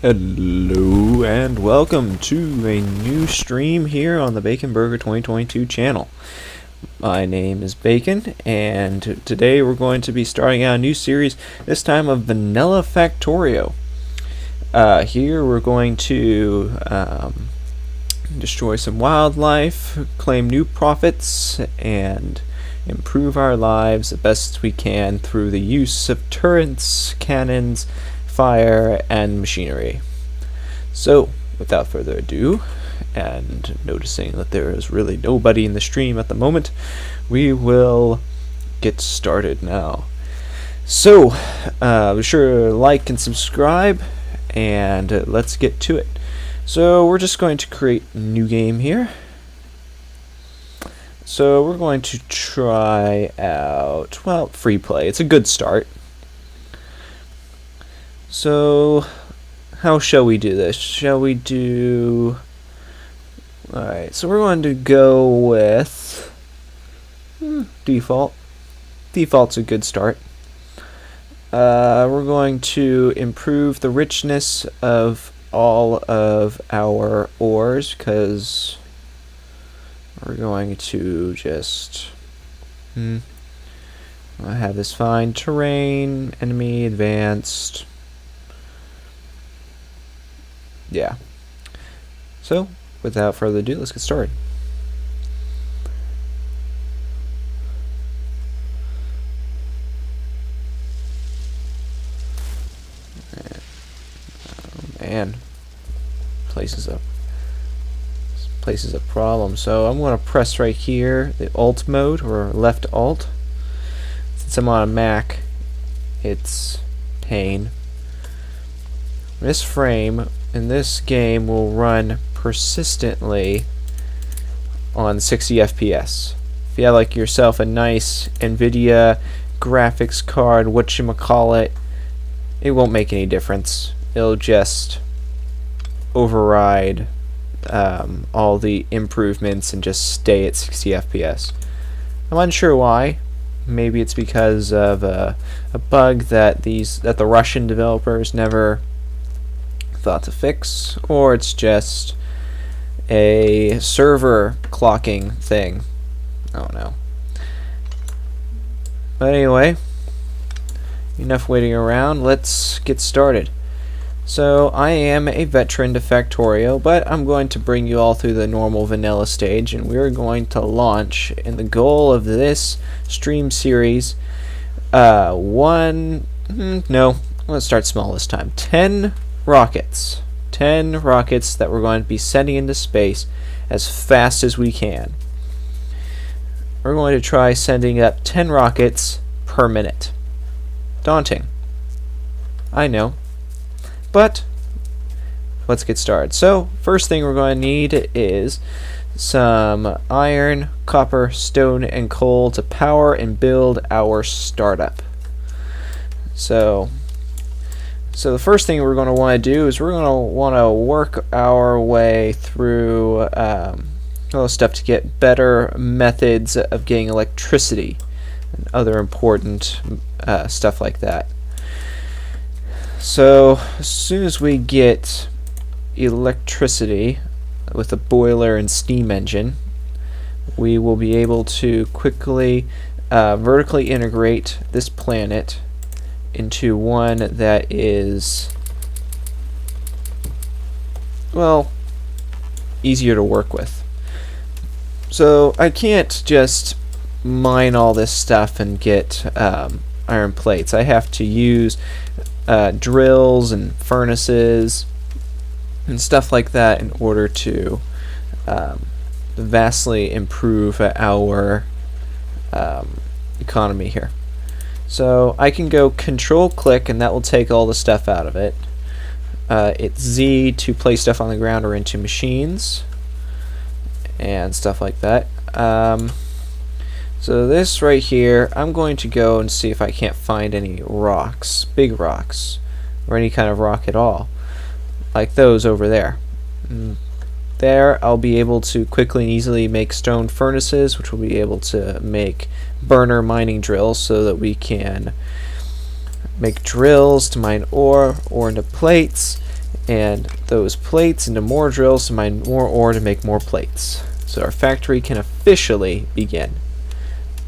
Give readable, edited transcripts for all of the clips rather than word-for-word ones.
Hello and welcome to a new stream here on the Bacon Burger 2022 channel. My name is Bacon, and today we're going to be starting out a new series, this time of Vanilla Factorio. Here we're going to destroy some wildlife, claim new profits, and improve our lives the best we can through the use of turrets, cannons, fire, and machinery. So, without further ado, and noticing that there is really nobody in the stream at the moment, we will get started now. So, be sure to like and subscribe, and let's get to it. So, we're just going to create a new game here. So, we're going to try out, well, free play. It's a good start. So, how shall we do this? Shall we do... Alright, so we're going to go with... default. Default's a good start. We're going to improve the richness of all of our ores, because we're going to just... I have this fine terrain, enemy, advanced... Yeah. So, without further ado, let's get started. Oh man, place is a problem. So I'm going to press right here the Alt mode, or left Alt. Since I'm on a Mac, it's pain. This frame in this game will run persistently on 60 FPS. If you have like yourself a nice NVIDIA graphics card, whatchamacallit, it won't make any difference. It'll just override all the improvements and just stay at 60 FPS. I'm unsure why. Maybe it's because of a bug that the Russian developers never thought to fix, or it's just a server clocking thing. I don't know. But anyway, enough waiting around, let's get started. So I am a veteran to Factorio, but I'm going to bring you all through the normal vanilla stage, and we're going to launch, and the goal of this stream series, let's start small this time. 10 rockets. 10 rockets that we're going to be sending into space as fast as we can. We're going to try sending up 10 rockets per minute. Daunting, I know, but let's get started. So first thing we're going to need is some iron, copper, stone, and coal to power and build our startup. So the first thing we're going to want to do is we're going to want to work our way through stuff to get better methods of getting electricity and other important stuff like that. So as soon as we get electricity with a boiler and steam engine, we will be able to quickly vertically integrate this planet into one that is, well, easier to work with. So I can't just mine all this stuff and get iron plates. I have to use drills and furnaces and stuff like that in order to vastly improve our economy here. So I can go control click, and that will take all the stuff out of it. It's Z to place stuff on the ground or into machines and stuff like that. So this right here, I'm going to go and see if I can't find any rocks, big rocks, or any kind of rock at all, like those over there. There I'll be able to quickly and easily make stone furnaces, which will be able to make burner mining drills so that we can make drills to mine ore into plates, and those plates into more drills to mine more ore to make more plates. So our factory can officially begin.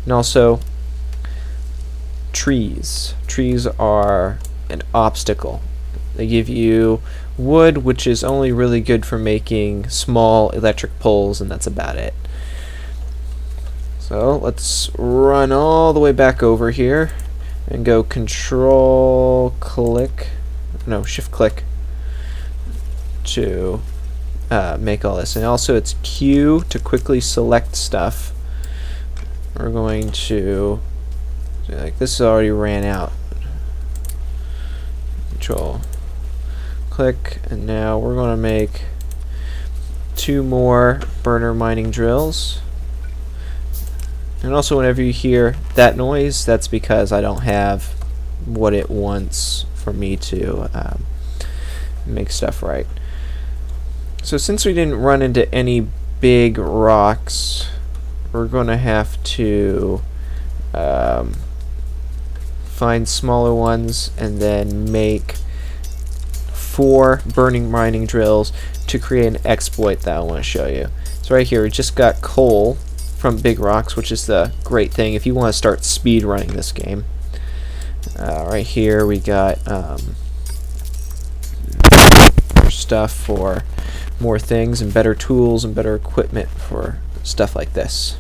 And also, trees. Trees are an obstacle. They give you wood, which is only really good for making small electric poles, and that's about it. So let's run all the way back over here and go shift click to make all this. And also it's Q to quickly select stuff. We're going to, like, this already ran out. Control click, and now we're going to make 2 more burner mining drills. And also, whenever you hear that noise, that's because I don't have what it wants for me to make stuff right. So since we didn't run into any big rocks, we're going to have to find smaller ones and then make 4 burning mining drills to create an exploit that I want to show you. So right here, we just got coal from big rocks, which is the great thing if you want to start speed running this game. Right here we got stuff for more things and better tools and better equipment for stuff like this.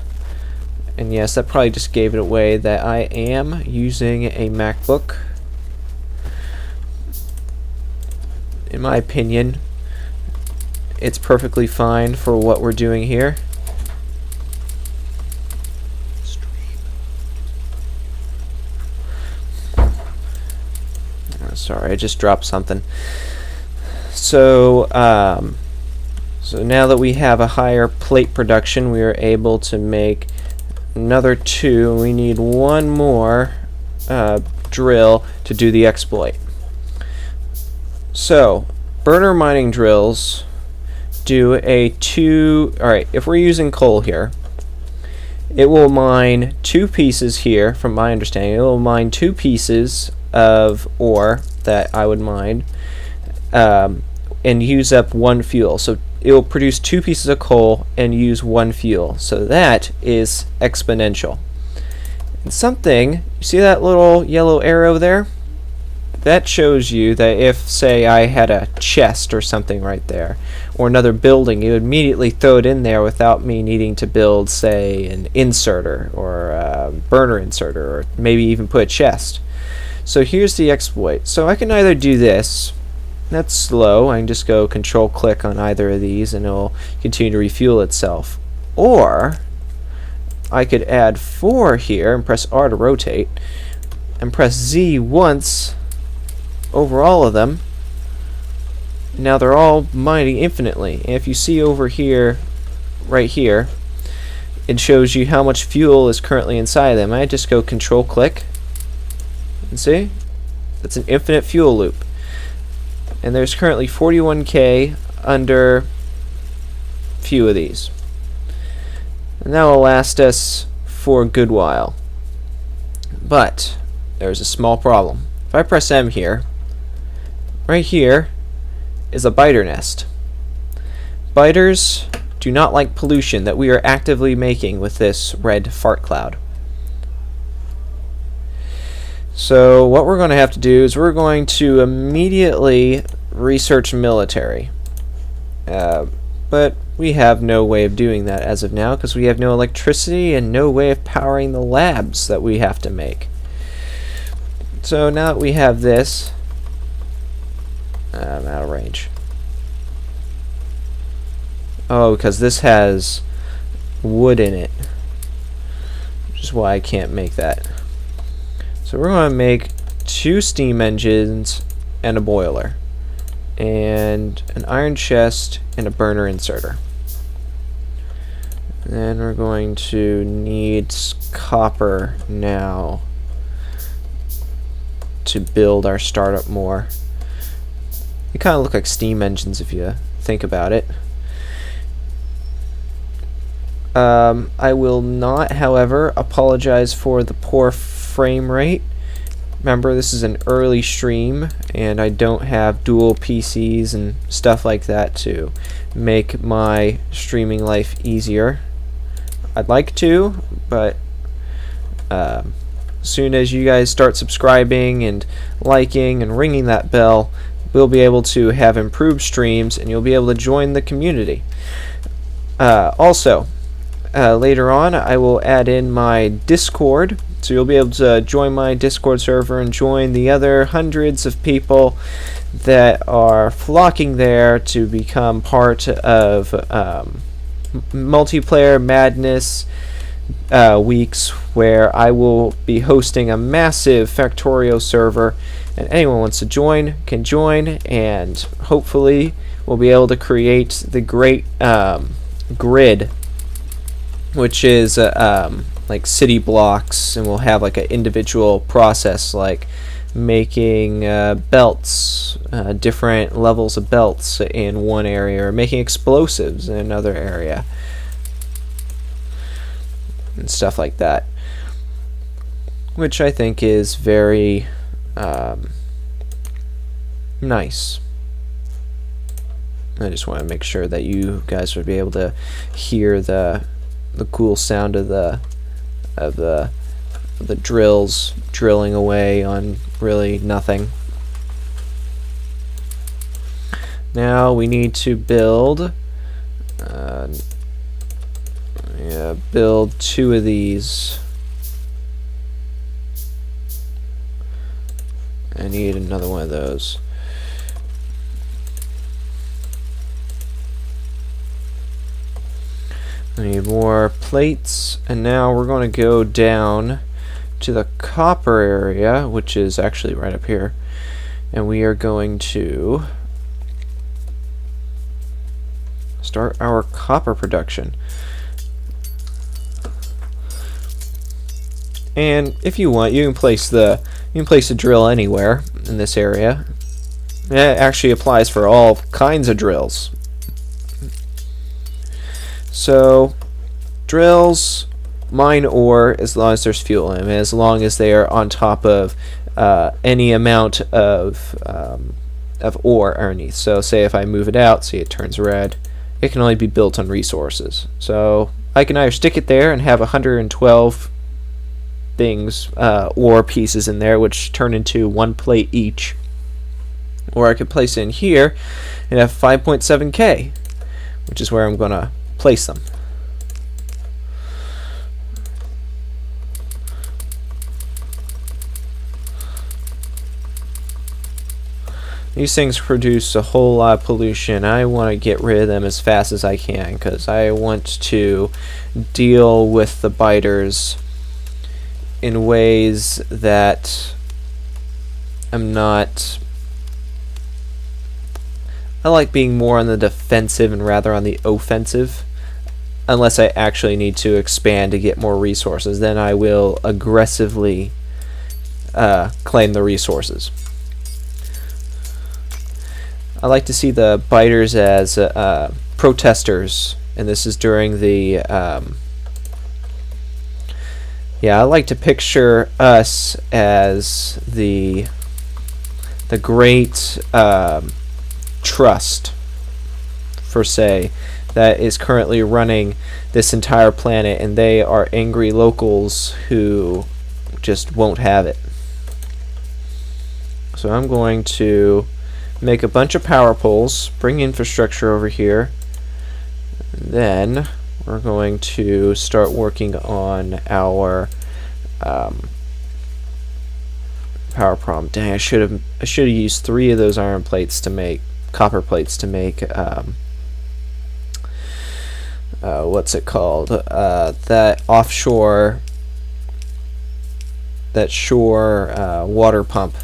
And yes, that probably just gave it away that I am using a MacBook. In my opinion, it's perfectly fine for what we're doing here. Sorry, I just dropped something. So, so now that we have a higher plate production, we are able to make another 2. We need 1 more drill to do the exploit. So, burner mining drills do a 2. Alright, if we're using coal here, it will mine 2 pieces here, from my understanding. It will mine 2 pieces of ore that I would mine and use up 1 fuel. So it will produce 2 pieces of coal and use 1 fuel. So that is exponential. And something, you see that little yellow arrow there? That shows you that if, say, I had a chest or something right there, or another building, it would immediately throw it in there without me needing to build, say, an inserter or a burner inserter, or maybe even put a chest. So here's the exploit. So I can either do this, that's slow, I can just go control click on either of these and it'll continue to refuel itself. Or I could add 4 here and press R to rotate, and press Z once over all of them. Now they're all mining infinitely. And if you see over here, right here, it shows you how much fuel is currently inside of them. I just go control click. And see? That's an infinite fuel loop. And there's currently 41k under few of these. And that will last us for a good while. But there's a small problem. If I press M here, right here is a biter nest. Biters do not like pollution that we are actively making with this red fart cloud. So what we're going to have to do is we're going to immediately research military. But we have no way of doing that as of now because we have no electricity and no way of powering the labs that we have to make. So now that we have this, I'm out of range. Oh, because this has wood in it, which is why I can't make that. So we're going to make 2 steam engines and a boiler, and an iron chest and a burner inserter. And then we're going to need copper now to build our startup more. They kind of look like steam engines if you think about it. I will not, however, apologize for the poor frame rate. remember, this is an early stream, and I don't have dual PCs and stuff like that to make my streaming life easier. I'd like to, but as soon as you guys start subscribing and liking and ringing that bell, we'll be able to have improved streams, and you'll be able to join the community. Also, later on, I will add in my Discord, so you'll be able to join my Discord server and join the other hundreds of people that are flocking there to become part of multiplayer madness weeks, where I will be hosting a massive Factorio server, and anyone wants to join can join, and hopefully we'll be able to create the great grid, which is like city blocks, and we'll have like an individual process, like making belts, different levels of belts in one area, or making explosives in another area, and stuff like that, which I think is very nice. I just want to make sure that you guys would be able to hear the cool sound of the drills drilling away on really nothing. Now we need to build build 2 of these. I need another one of those. I need more plates, and now we're going to go down to the copper area, which is actually right up here, and we are going to start our copper production. And if you want, you can place the drill anywhere in this area. It actually applies for all kinds of drills. So drills mine ore as long as there's fuel in them, as long as they are on top of any amount of ore underneath. So say if I move it out, see it turns red, it can only be built on resources. So I can either stick it there and have 112 things, ore pieces in there, which turn into 1 plate each, or I could place it in here and have 5.7k, which is where I'm going to place them. These things produce a whole lot of pollution. I want to get rid of them as fast as I can, because I want to deal with the biters in ways that I'm not... I like being more on the defensive and rather on the offensive. Unless I actually need to expand to get more resources, then I will aggressively claim the resources. I like to see the biters as protesters, and this is during the I like to picture us as the great trust, per se, that is currently running this entire planet, and they are angry locals who just won't have it. So I'm going to make a bunch of power poles, bring infrastructure over here, and then we're going to start working on our power problem. Dang, I should have used 3 of those iron plates to make copper plates to make what's it called? That offshore, that shore water pump.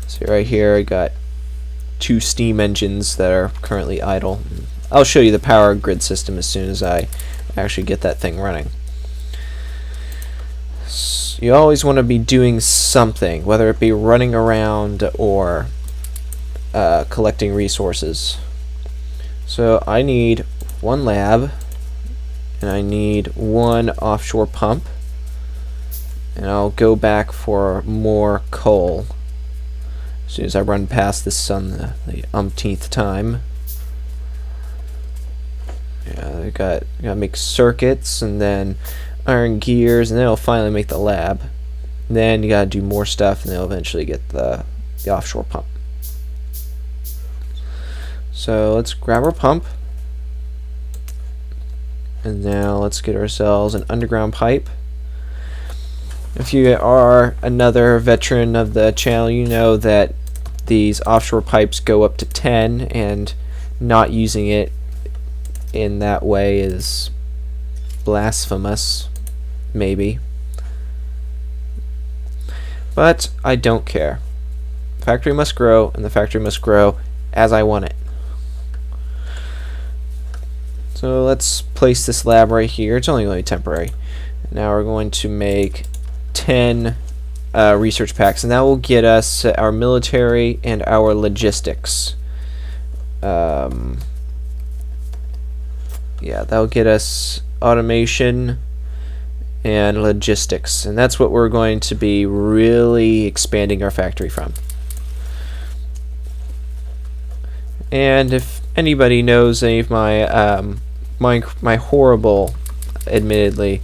See right here, I got 2 steam engines that are currently idle. I'll show you the power grid system as soon as I actually get that thing running. So you always want to be doing something, whether it be running around or collecting resources. So I need 1 lab, and I need 1 offshore pump, and I'll go back for more coal as soon as I run past this on the umpteenth time. Yeah, I gotta make circuits and then iron gears, and then I'll finally make the lab. And then you gotta do more stuff, and then I'll eventually get the offshore pump. So let's grab our pump, and now let's get ourselves an underground pipe. If you are another veteran of the channel, you know that these offshore pipes go up to 10, and not using it in that way is blasphemous, maybe. But I don't care. The factory must grow, and the factory must grow as I want it. So let's place this lab right here. It's only going to be temporary. Now we're going to make 10 research packs, and that will get us our military and our logistics. Yeah, that'll get us automation and logistics, and that's what we're going to be really expanding our factory from. And if anybody knows any of my my horrible, admittedly,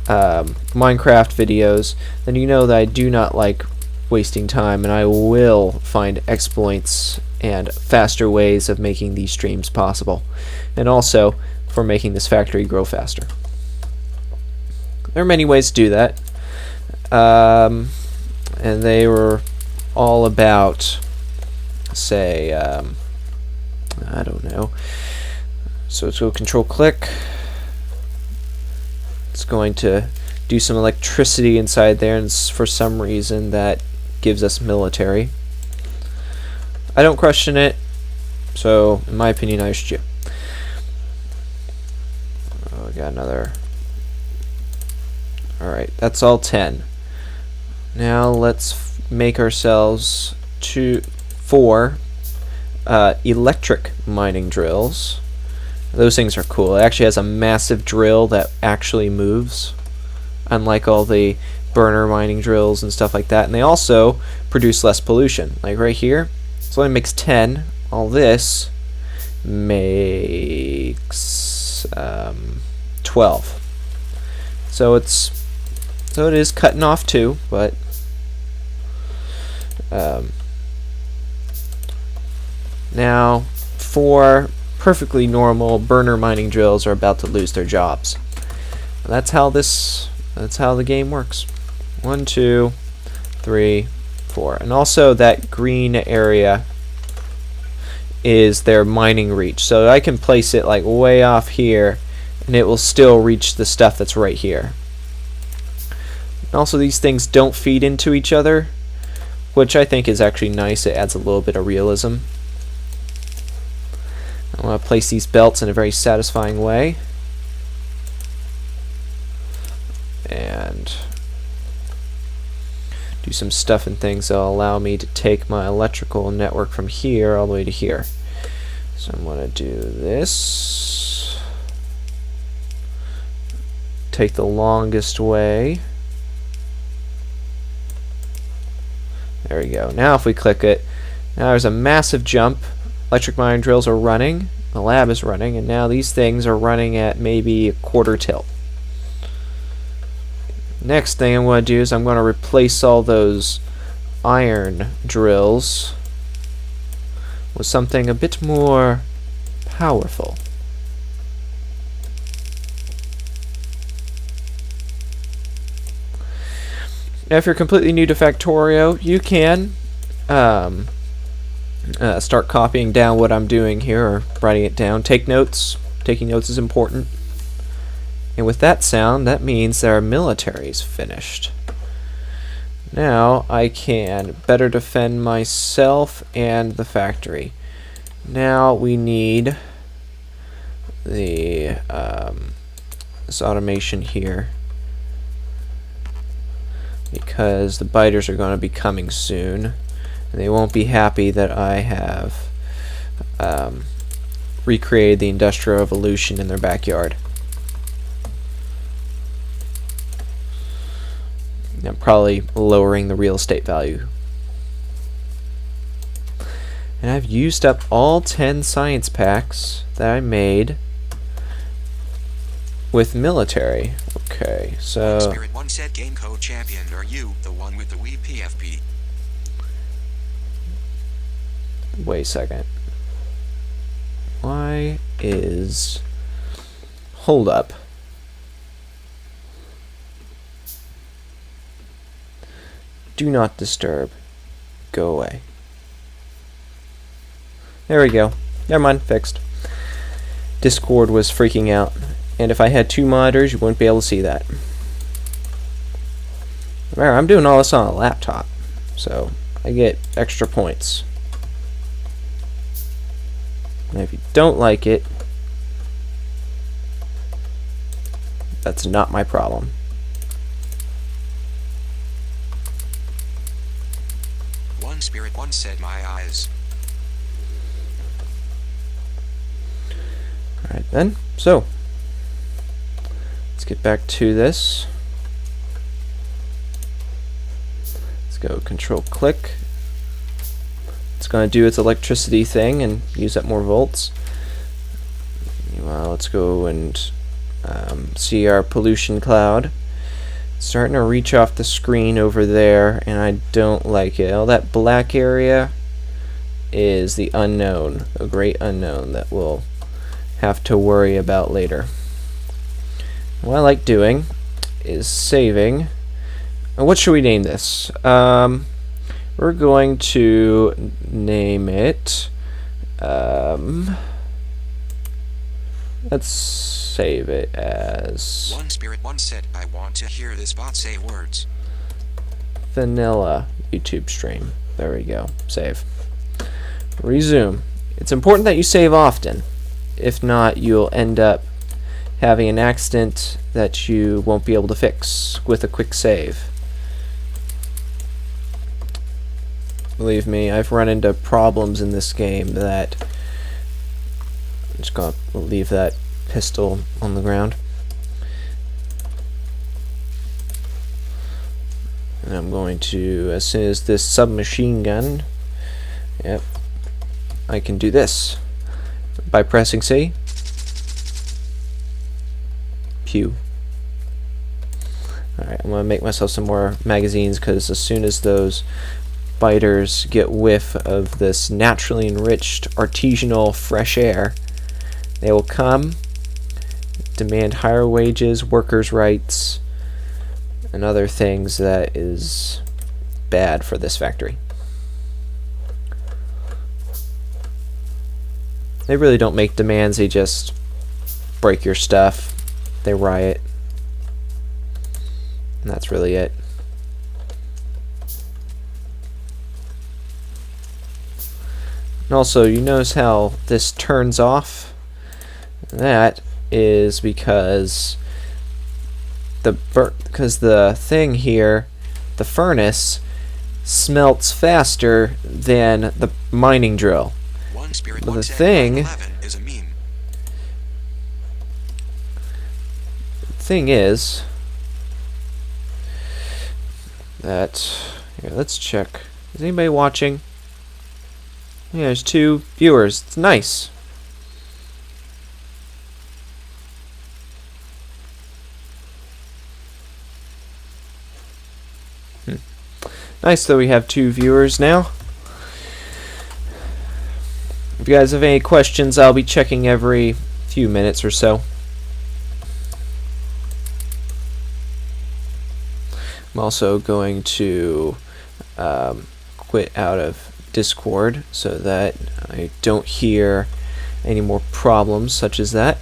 Minecraft videos, then you know that I do not like wasting time, and I will find exploits and faster ways of making these streams possible, and also for making this factory grow faster. There are many ways to do that, and they were all about, say, I don't know. So let's go control click. It's going to do some electricity inside there, and for some reason that gives us military. I don't question it, so in my opinion I should. Oh, we got another. Alright, that's all 10. Now let's make ourselves 4 electric mining drills. Those things are cool. It actually has a massive drill that actually moves, unlike all the burner mining drills and stuff like that. And they also produce less pollution. Like right here, this only makes 10. All this makes 12. So it is cutting off too, but now 4 perfectly normal burner mining drills are about to lose their jobs. That's how the game works. 1, 2, 3, 4, and also that green area is their mining reach. So I can place it like way off here, and it will still reach the stuff that's right here. And also, these things don't feed into each other, which I think is actually nice. It adds a little bit of realism. I want to place these belts in a very satisfying way. And do some stuff and things that will allow me to take my electrical network from here all the way to here. So I'm going to do this. Take the longest way. There we go. Now if we click it, now there's a massive jump. Electric mining drills are running, the lab is running, and now these things are running at maybe a quarter tilt. Next thing I'm going to do is I'm going to replace all those iron drills with something a bit more powerful. Now if you're completely new to Factorio, you can start copying down what I'm doing here, or writing it down. Take notes. Taking notes is important. And with that sound, that means that our military is finished. Now I can better defend myself and the factory. Now we need the this automation here, because the biters are going to be coming soon. And they won't be happy that I have recreated the Industrial Revolution in their backyard. Now probably lowering the real estate value. And I've used up all 10 science packs that I made with military. Okay, so Spirit 1 said game code champion, are you the one with the Wii PFP? wait a second. Why is... Hold up. Do not disturb. Go away. There we go. Never mind, fixed. Discord was freaking out. And if I had 2 monitors, you wouldn't be able to see that. Remember, I'm doing all this on a laptop, so I get extra points. And if you don't like it, that's not my problem. One Spirit 1 said my eyes. Alright then, so let's get back to this. Let's go control click. It's going to do its electricity thing and use up more volts. Well, let's go and see our pollution cloud. It's starting to reach off the screen over there, and I don't like it. All that black area is the unknown, a great unknown that we'll have to worry about later. What I like doing is saving. What should we name this? We're going to name it, let's save it as One Spirit 1 said, I want to hear this bot say words. Vanilla YouTube stream. There we go. Save. Resume. It's important that you save often. If not, you'll end up having an accident that you won't be able to fix with a quick save. Believe me, I've run into problems in this game that... I'm just going to leave that pistol on the ground. And I'm going to, as soon as this submachine gun... Yep. I can do this. By pressing C. Pew. Alright, I'm going to make myself some more magazines, because as soon as those biters get whiff of this naturally enriched artisanal fresh air, they will come, demand higher wages, workers' rights, and other things that is bad for this factory. They really don't make demands, they just break your stuff, they riot, and that's really it. And also, you notice how this turns off? That is because the thing here, the furnace, smelts faster than the mining drill. But the thing is that, here, let's check. Is anybody watching? Yeah, there's 2 viewers. It's nice. Nice that we have 2 viewers now. If you guys have any questions, I'll be checking every few minutes or so. I'm also going to quit out of Discord so that I don't hear any more problems such as that.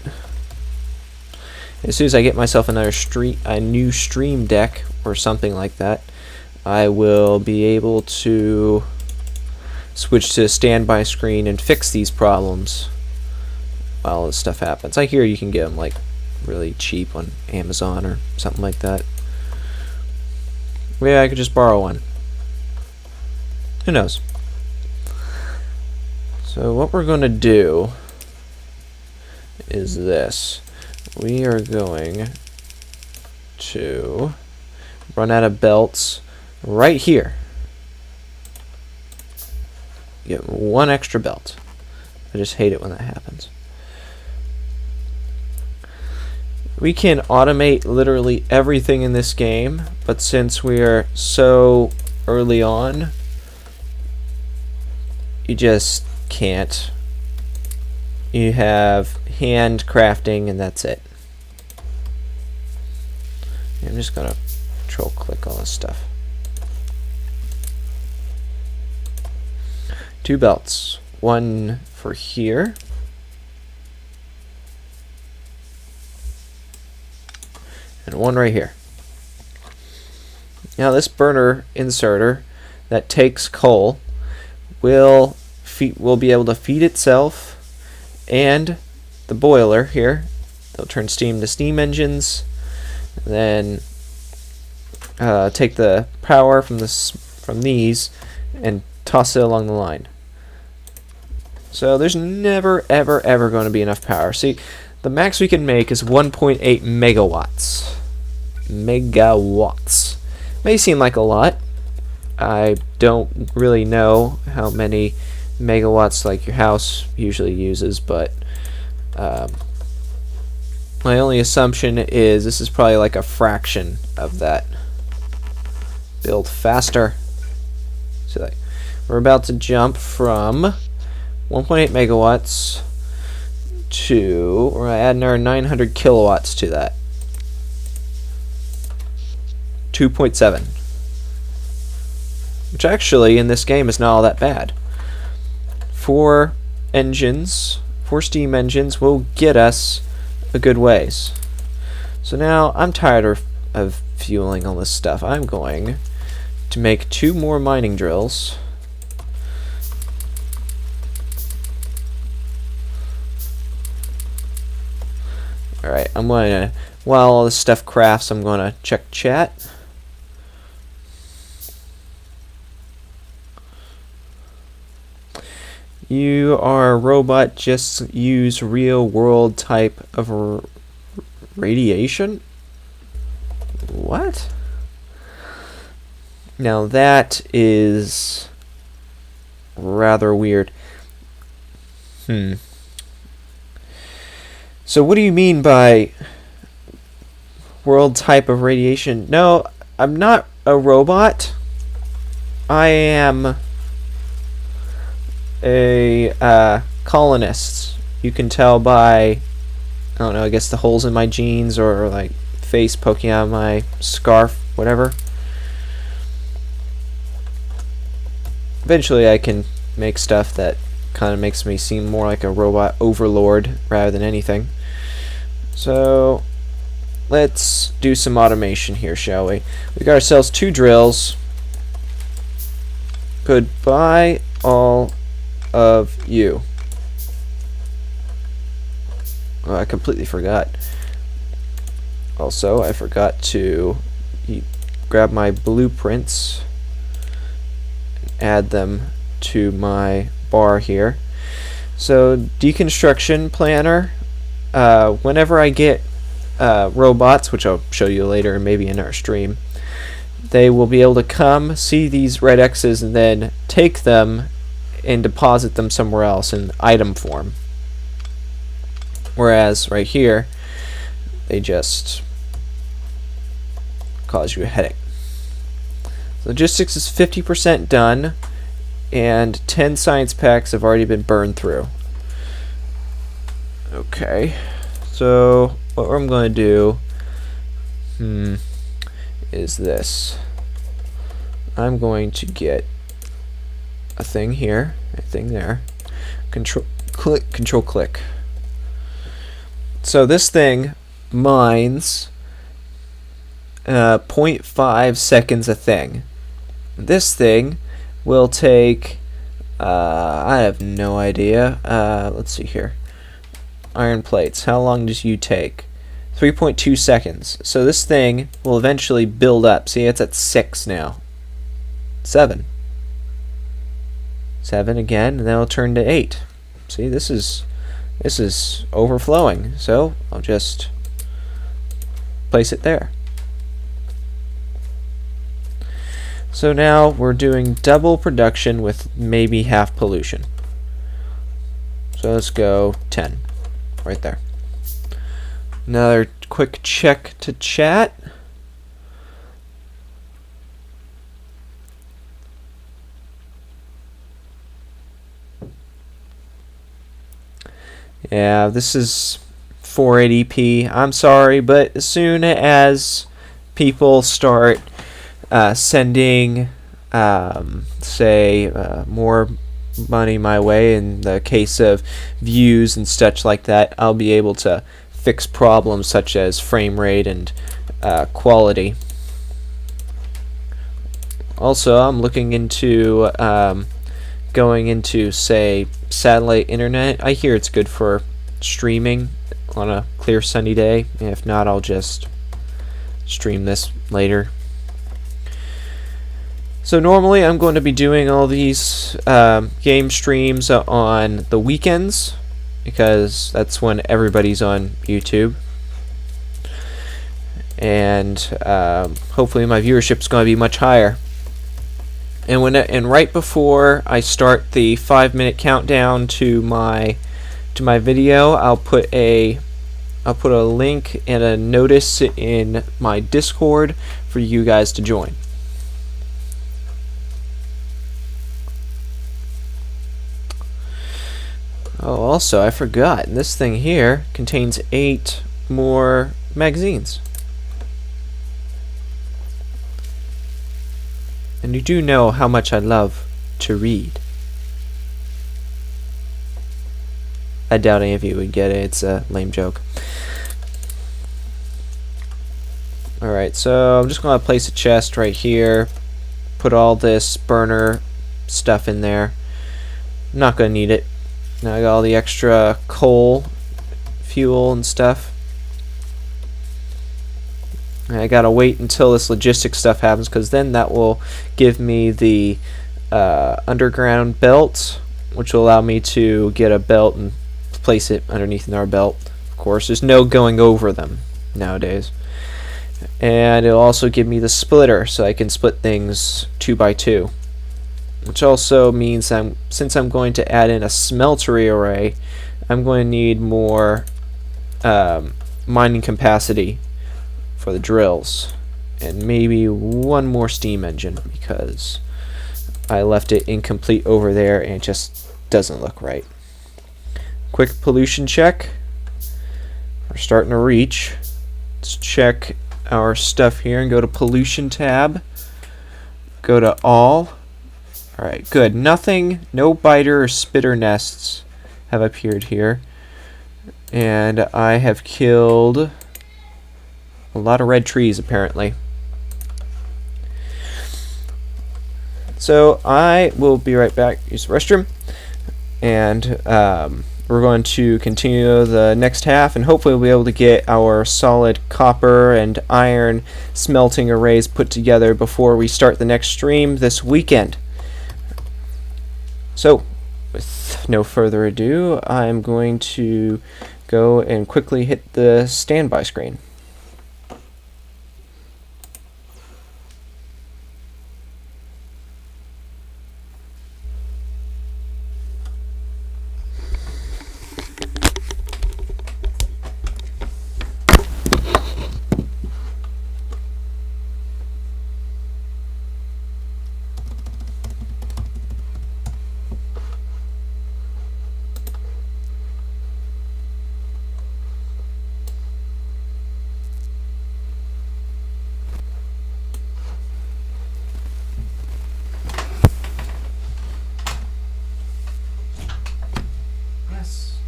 As soon as I get myself a new stream deck or something like that, I will be able to switch to a standby screen and fix these problems while this stuff happens. I hear you can get them like really cheap on Amazon or something like that. Maybe I could just borrow one. Who knows? So what we're going to do is this. We are going to run out of belts right here. You get 1 extra belt. I just hate it when that happens. We can automate literally everything in this game, but since we're so early on, you just can't. You have hand crafting and that's it. I'm just gonna control click all this stuff. 2 belts. 1 for here. And 1 right here. Now this burner inserter that takes coal will be able to feed itself and the boiler here. They'll turn steam to steam engines, and then take the power from these and toss it along the line. So there's never ever ever going to be enough power. See, the max we can make is 1.8 megawatts. May seem like a lot. I don't really know how many megawatts like your house usually uses, but my only assumption is this is probably like a fraction of that. Build faster. So like, we're about to jump from 1.8 megawatts to, we're adding our 900 kilowatts to that. 2.7. Which actually in this game is not all that bad. 4 steam engines will get us a good ways. So now I'm tired of fueling all this stuff. I'm going to make 2 more mining drills. Alright, I'm going to, while all this stuff crafts, I'm going to check chat. You are a robot, just use real world type of radiation? What? Now that is rather weird. So what do you mean by world type of radiation? No, I'm not a robot. I am a colonist. You can tell by, I don't know, I guess the holes in my jeans or like face poking out of my scarf, whatever. Eventually I can make stuff that kind of makes me seem more like a robot overlord rather than anything. So let's do some automation here, shall we? We got ourselves 2 drills. Goodbye, all of you. Oh, I completely forgot. Also, I forgot to grab my blueprints and add them to my bar here. So, deconstruction planner. Whenever I get robots, which I'll show you later and maybe in our stream, they will be able to come, see these red X's, and then take them and deposit them somewhere else in item form. Whereas right here, they just cause you a headache. Logistics is 50% done, and 10 science packs have already been burned through. Okay, so what I'm going to do is this. I'm going to get a thing here, a thing there. Control click. So this thing mines 0.5 seconds a thing. This thing will take I have no idea. Let's see here. Iron plates. How long does you take? 3.2 seconds. So this thing will eventually build up. See, it's at 6 now. 7. 7 again, and then it'll turn to 8. See, this is overflowing. So I'll just place it there. So now we're doing double production with maybe half pollution. So let's go 10 right there. Another quick check to chat. Yeah, this is 480p. I'm sorry, but as soon as people start sending, say, more money my way in the case of views and such like that, I'll be able to fix problems such as frame rate and quality. Also, I'm looking into going into, say, satellite internet. I hear it's good for streaming on a clear sunny day. If not, I'll just stream this later. So normally I'm going to be doing all these game streams on the weekends because that's when everybody's on YouTube. And hopefully my viewership's going to be much higher. And right before I start the 5-minute countdown to my video, I'll put a link and a notice in my Discord for you guys to join. Oh, also I forgot, this thing here contains 8 more magazines. And you do know how much I love to read. I doubt any of you would get it. It's a lame joke. Alright, so I'm just going to place a chest right here. Put all this burner stuff in there. I'm not going to need it. Now I got all the extra coal, fuel, and stuff. And I gotta wait until this logistics stuff happens, because then that will give me the underground belt, which will allow me to get a belt and place it underneath our belt. Of course, there's no going over them nowadays. And it'll also give me the splitter, so I can split things 2x2. Which also means since I'm going to add in a smeltery array, I'm going to need more mining capacity for the drills, and maybe one more steam engine because I left it incomplete over there and it just doesn't look right. Quick pollution check. We're starting to reach. Let's check our stuff here and go to pollution tab. Go to all. Alright, good. Nothing, no biter or spitter nests have appeared here. And I have killed a lot of red trees, apparently. So I will be right back. Use the restroom. And we're going to continue the next half, and hopefully we'll be able to get our solid copper and iron smelting arrays put together before we start the next stream this weekend. So, with no further ado, I'm going to go and quickly hit the standby screen.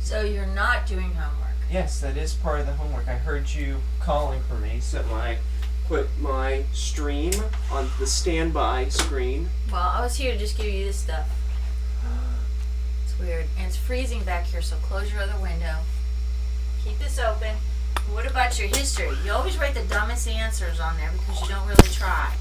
So you're not doing homework? Yes, that is part of the homework. I heard you calling for me, so I put my stream on the standby screen. Well, I was here to just give you this stuff. It's weird. And it's freezing back here, so close your other window. Keep this open. What about your history? You always write the dumbest answers on there because you don't really try.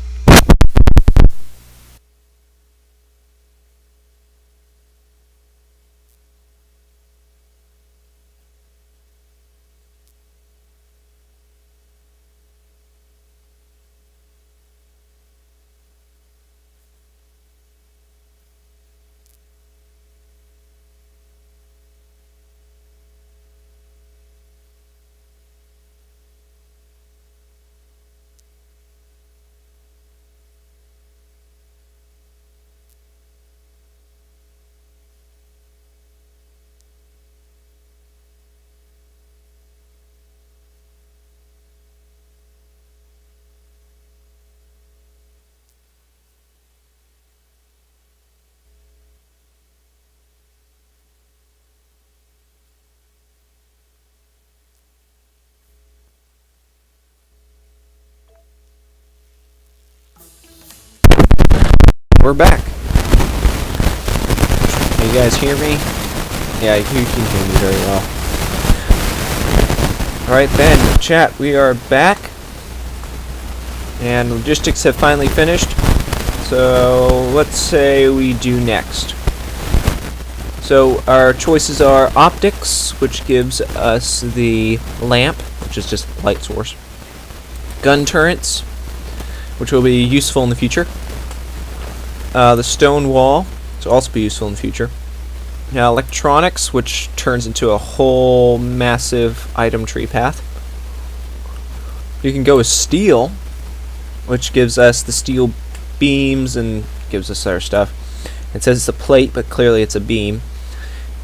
we're back. Can you guys hear me? Yeah, you can hear me very well. Alright then, chat, we are back. And logistics have finally finished. So, let's say we do next. So, our choices are optics, which gives us the lamp, which is just light source. Gun turrets, which will be useful in the future. The stone wall, which will also be useful in the future. Now, electronics, which turns into a whole massive item tree path. You can go with steel, which gives us the steel beams and gives us our stuff. It says it's a plate, but clearly it's a beam.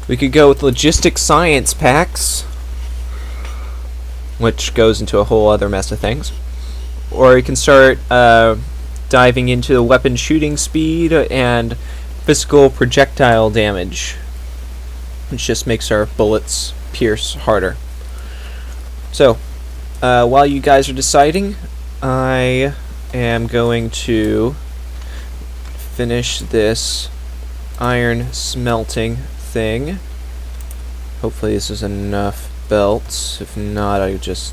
We could go with logistic science packs, which goes into a whole other mess of things. Or you can start diving into the weapon shooting speed and physical projectile damage, which just makes our bullets pierce harder. So, while you guys are deciding, I am going to finish this iron smelting thing. Hopefully this is enough belts. If not, I just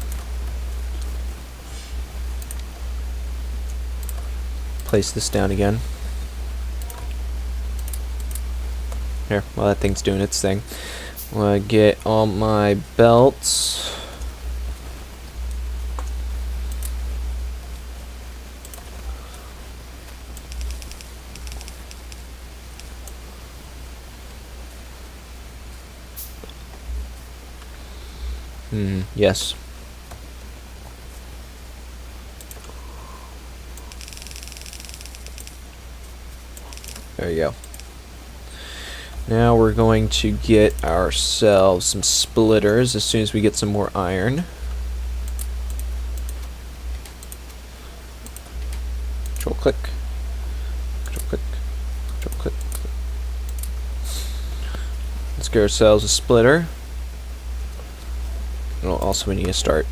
place this down again. Here, while that thing's doing its thing, I'll get all my belts. Yes. There you go. Now we're going to get ourselves some splitters as soon as we get some more iron. Control click. Control click. Control click. Let's get ourselves a splitter. Well, also we need to start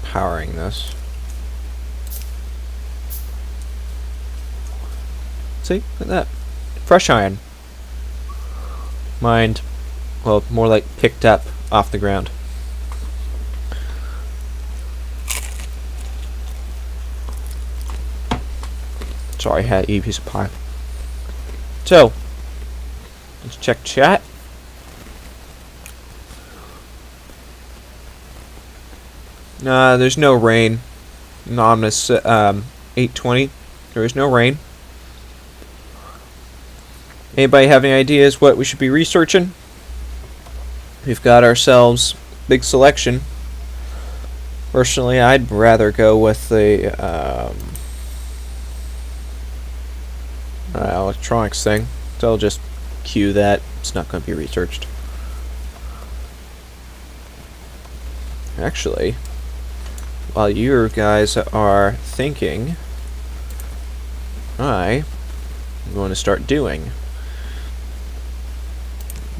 powering this. See? Look at that. Fresh iron. Mined. Well, more like picked up off the ground. Sorry, I had to eat a piece of pie. So, let's check chat. There's no rain. Anonymous 820. There is no rain. Anybody have any ideas what we should be researching? We've got ourselves big selection. Personally, I'd rather go with the electronics thing. So I'll just queue that. It's not going to be researched. Actually, while you guys are thinking, I'm going to start doing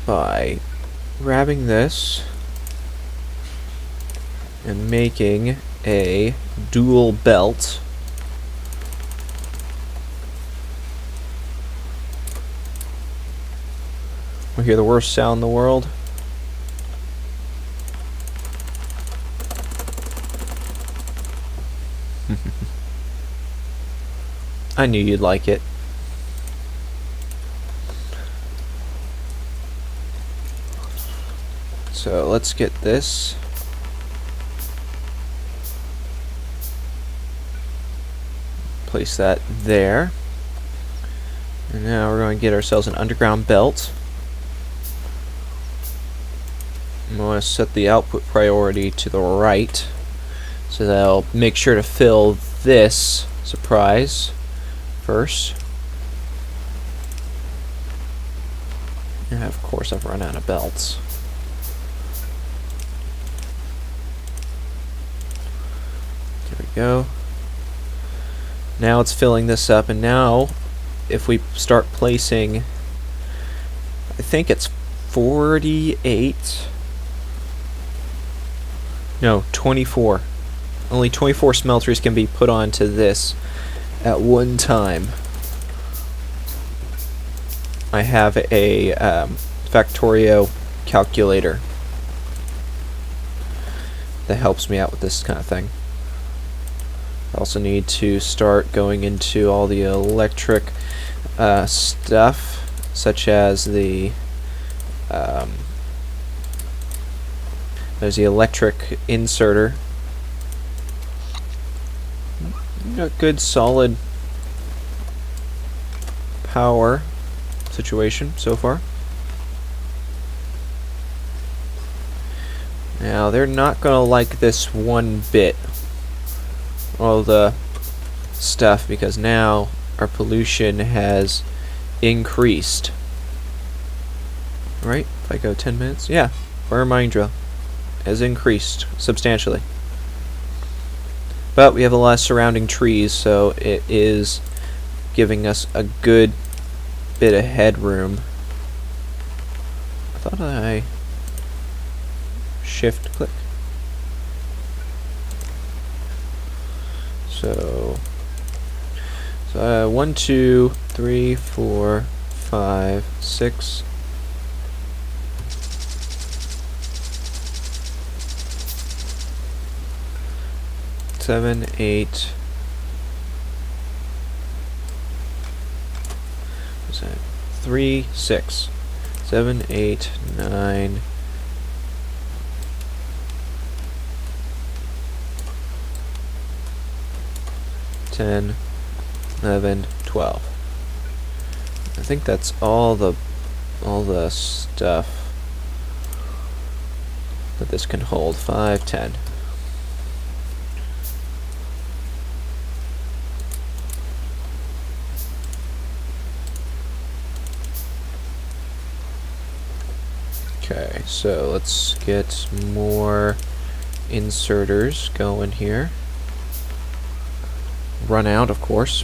by grabbing this and making a dual belt. We hear the worst sound in the world. I knew you'd like it. So let's get this. Place that there. And now we're going to get ourselves an underground belt. I'm going to set the output priority to the right, so that I'll make sure to fill this surprise first. And of course I've run out of belts. There we go. Now it's filling this up, and now if we start placing, I think it's 48. No, 24. Only 24 smelters can be put onto this at one time. I have a Factorio calculator that helps me out with this kind of thing. I also need to start going into all the electric stuff, such as the there's the electric inserter. Got good solid power situation so far. Now they're not gonna like this one bit, all the stuff, because now our pollution has increased. Right? If I go 10 minutes, yeah, our mine drill has increased substantially. But we have a lot of surrounding trees, so it is giving us a good bit of headroom. I thought I shift click. So 1, 2, 3, 4, 5, 6. 7, 8. What's that? 3, 6, 7, 8, 9. 10, 11, 12. I think that's all the stuff that this can hold. 5, 10. Okay, so let's get more inserters going here. Run out, of course.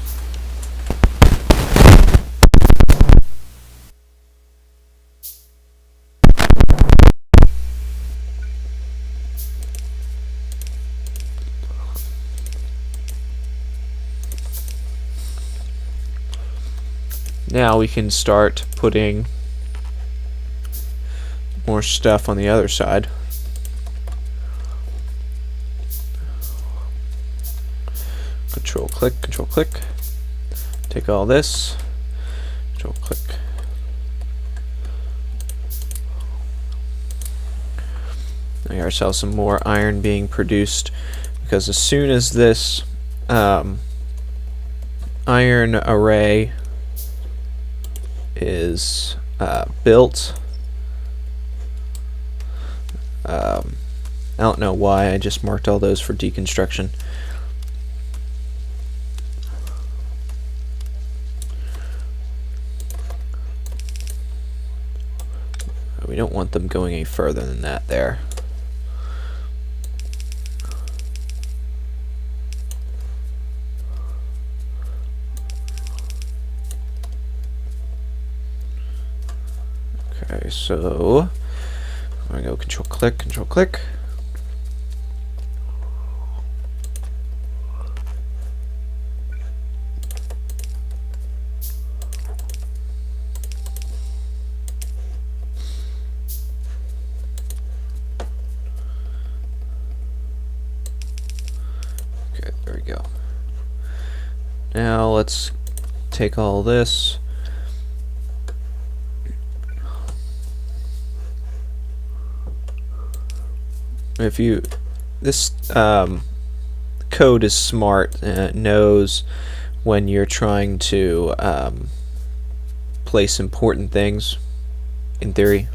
Now we can start putting more stuff on the other side. Control click, control click. Take all this. Control click. Now ourselves some more iron being produced, because as soon as this iron array is built, I don't know why I just marked all those for deconstruction. We don't want them going any further than that there. Okay, so I'm gonna go control click, control click. Okay, there we go. Now let's take all this. If you, this code is smart, and it knows when you're trying to place important things, in theory.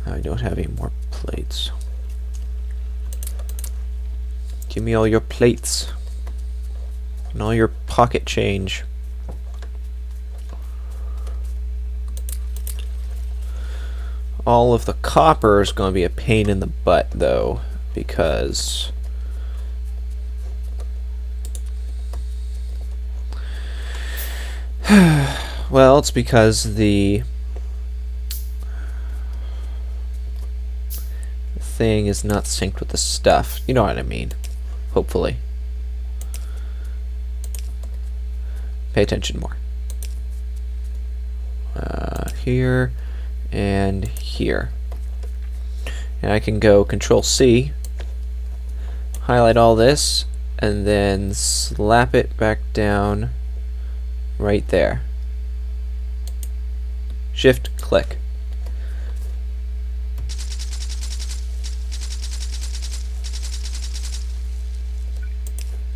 I don't have any more plates. Give me all your plates and all your pocket change. All of the copper is going to be a pain in the butt, though, because well, it's because the thing is not synced with the stuff. You know what I mean? Hopefully. Pay attention more. here, and here. And I can go Control C, highlight all this, and then slap it back down right there. Shift click.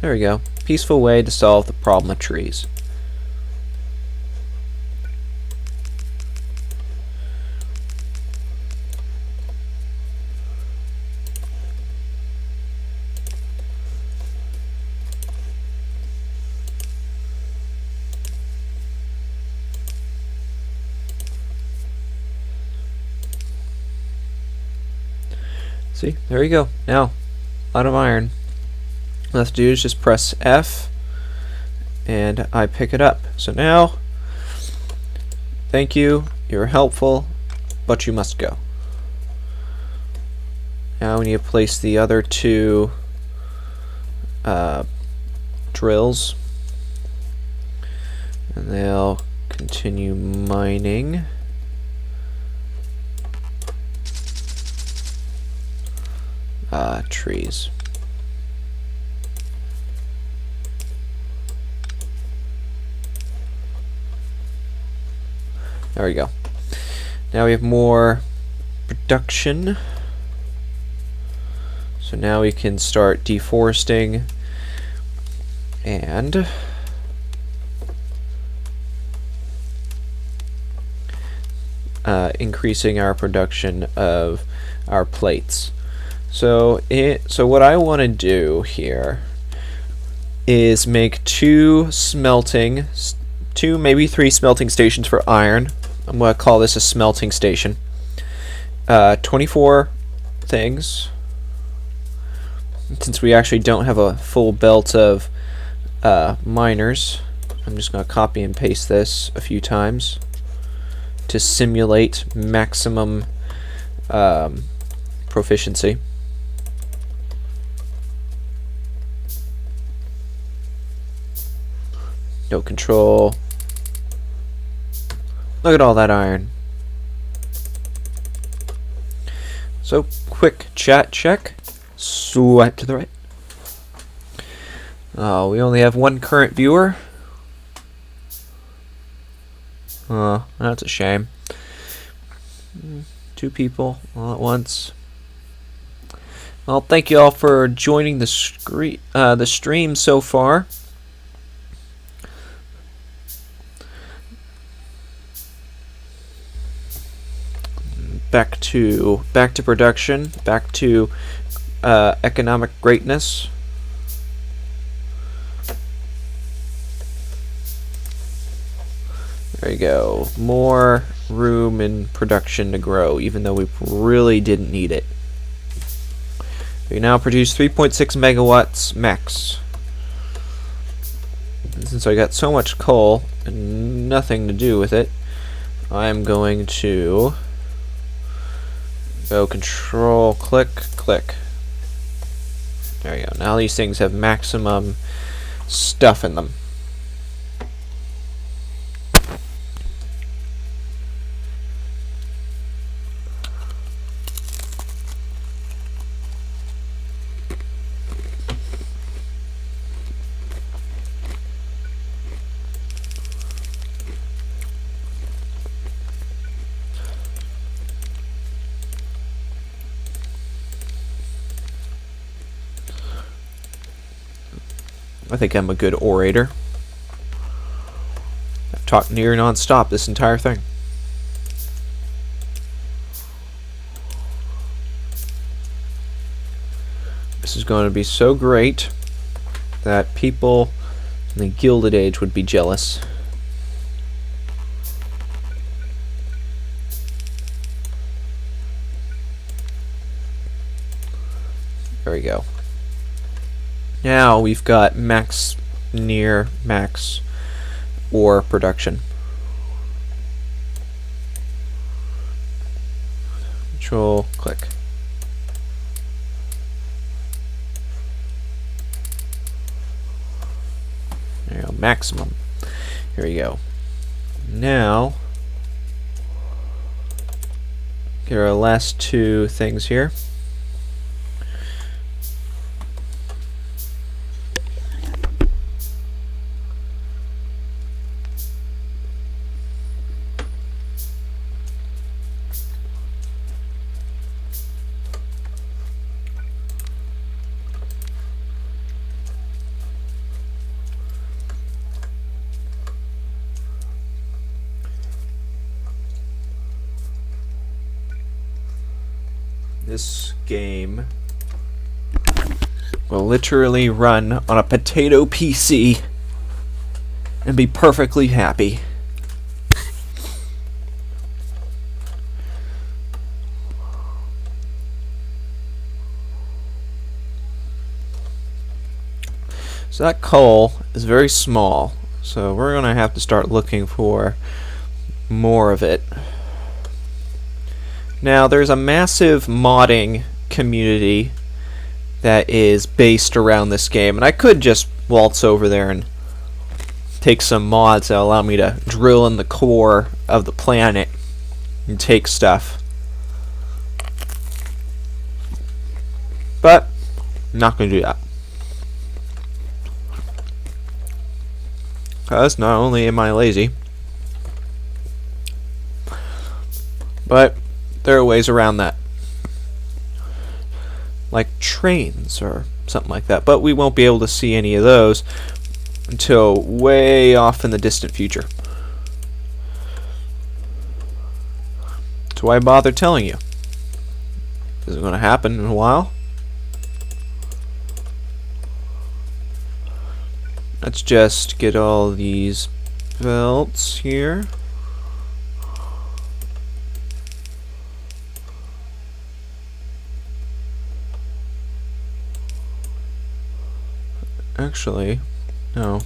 There we go. Peaceful way to solve the problem of trees. See, there you go. Now, a lot of iron. All I have to do is just press F, and I pick it up. So now, thank you, you're helpful, but you must go. Now we need to place the other two drills, and they'll continue mining. Trees. There we go. Now we have more production. So now we can start deforesting and increasing our production of our plates. So what I want to do here is make two, maybe three smelting stations for iron. I'm going to call this a smelting station. 24 things. Since we actually don't have a full belt of miners, I'm just going to copy and paste this a few times to simulate maximum proficiency. No control. Look at all that iron. So, quick chat check. Swipe to the right. We only have one current viewer. That's a shame. Two people all at once. Well, thank you all for joining the stream so far. Back to production, back to economic greatness. There you go. More room in production to grow, even though we really didn't need it. We now produce 3.6 megawatts max. And since I got so much coal and nothing to do with it, I'm going to go Control click click. There you go. Now these things have maximum stuff in them. I think I'm a good orator. I've talked near non-stop this entire thing. This is going to be so great that people in the Gilded Age would be jealous. There we go. Now we've got near max ore production. Control click. There you go, maximum. Here we go. Now get our last two things here. This game will literally run on a potato PC and be perfectly happy. So that coal is very small, so we're going to have to start looking for more of it. Now, there's a massive modding community that is based around this game, and I could just waltz over there and take some mods that allow me to drill in the core of the planet and take stuff. But I'm not going to do that. Because not only am I lazy, but there are ways around that. Like trains or something like that. But we won't be able to see any of those until way off in the distant future. So why bother telling you? Is it going to happen in a while? Let's just get all these belts here. Actually, no.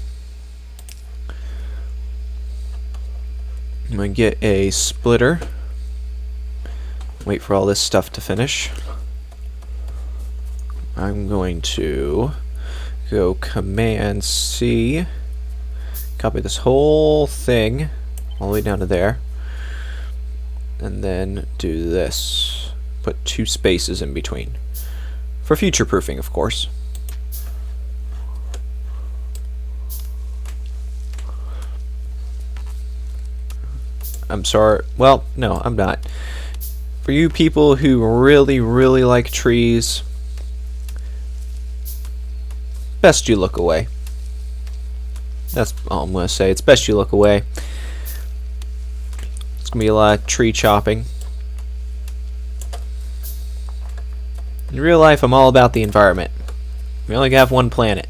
I'm going to get a splitter. Wait for all this stuff to finish. I'm going to go Command C, copy this whole thing all the way down to there, and then do this. Put 2 spaces in between. For future proofing, of course. I'm sorry. Well, no, I'm not. For you people who really, really like trees, best you look away. That's all I'm going to say. It's best you look away. It's going to be a lot of tree chopping. In real life, I'm all about the environment. We only have one planet.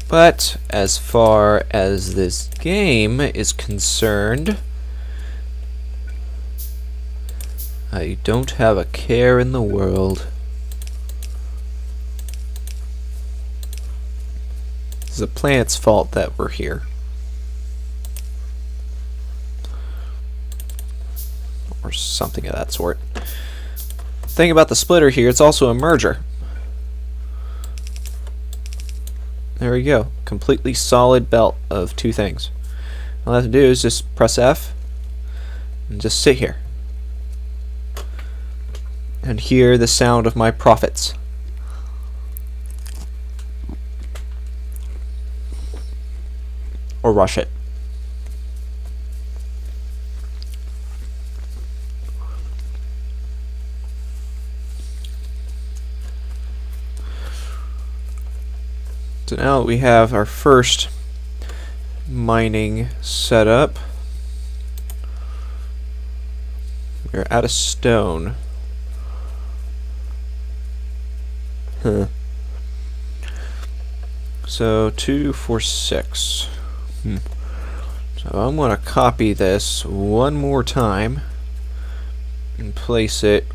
But as far as this game is concerned, I don't have a care in the world. It's the planet's fault that we're here. Or something of that sort. The thing about the splitter here, it's also a merger. There we go. Completely solid belt of 2 things. All I have to do is just press F and just sit here and hear the sound of my profits. Or rush it. So now we have our first mining setup. We're out of stone. Huh. So 2, 4, 6. So I'm going to copy this one more time and place it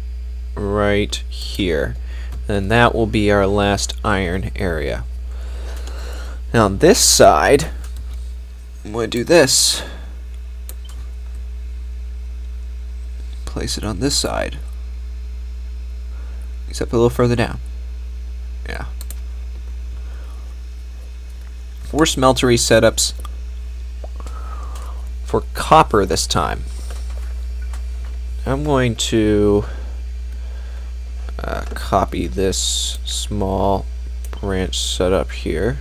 right here. And that will be our last iron area. Now on this side, I'm going to do this. Place it on this side. Except a little further down. Yeah. 4 smeltery setups for copper this time. I'm going to copy this small branch setup here.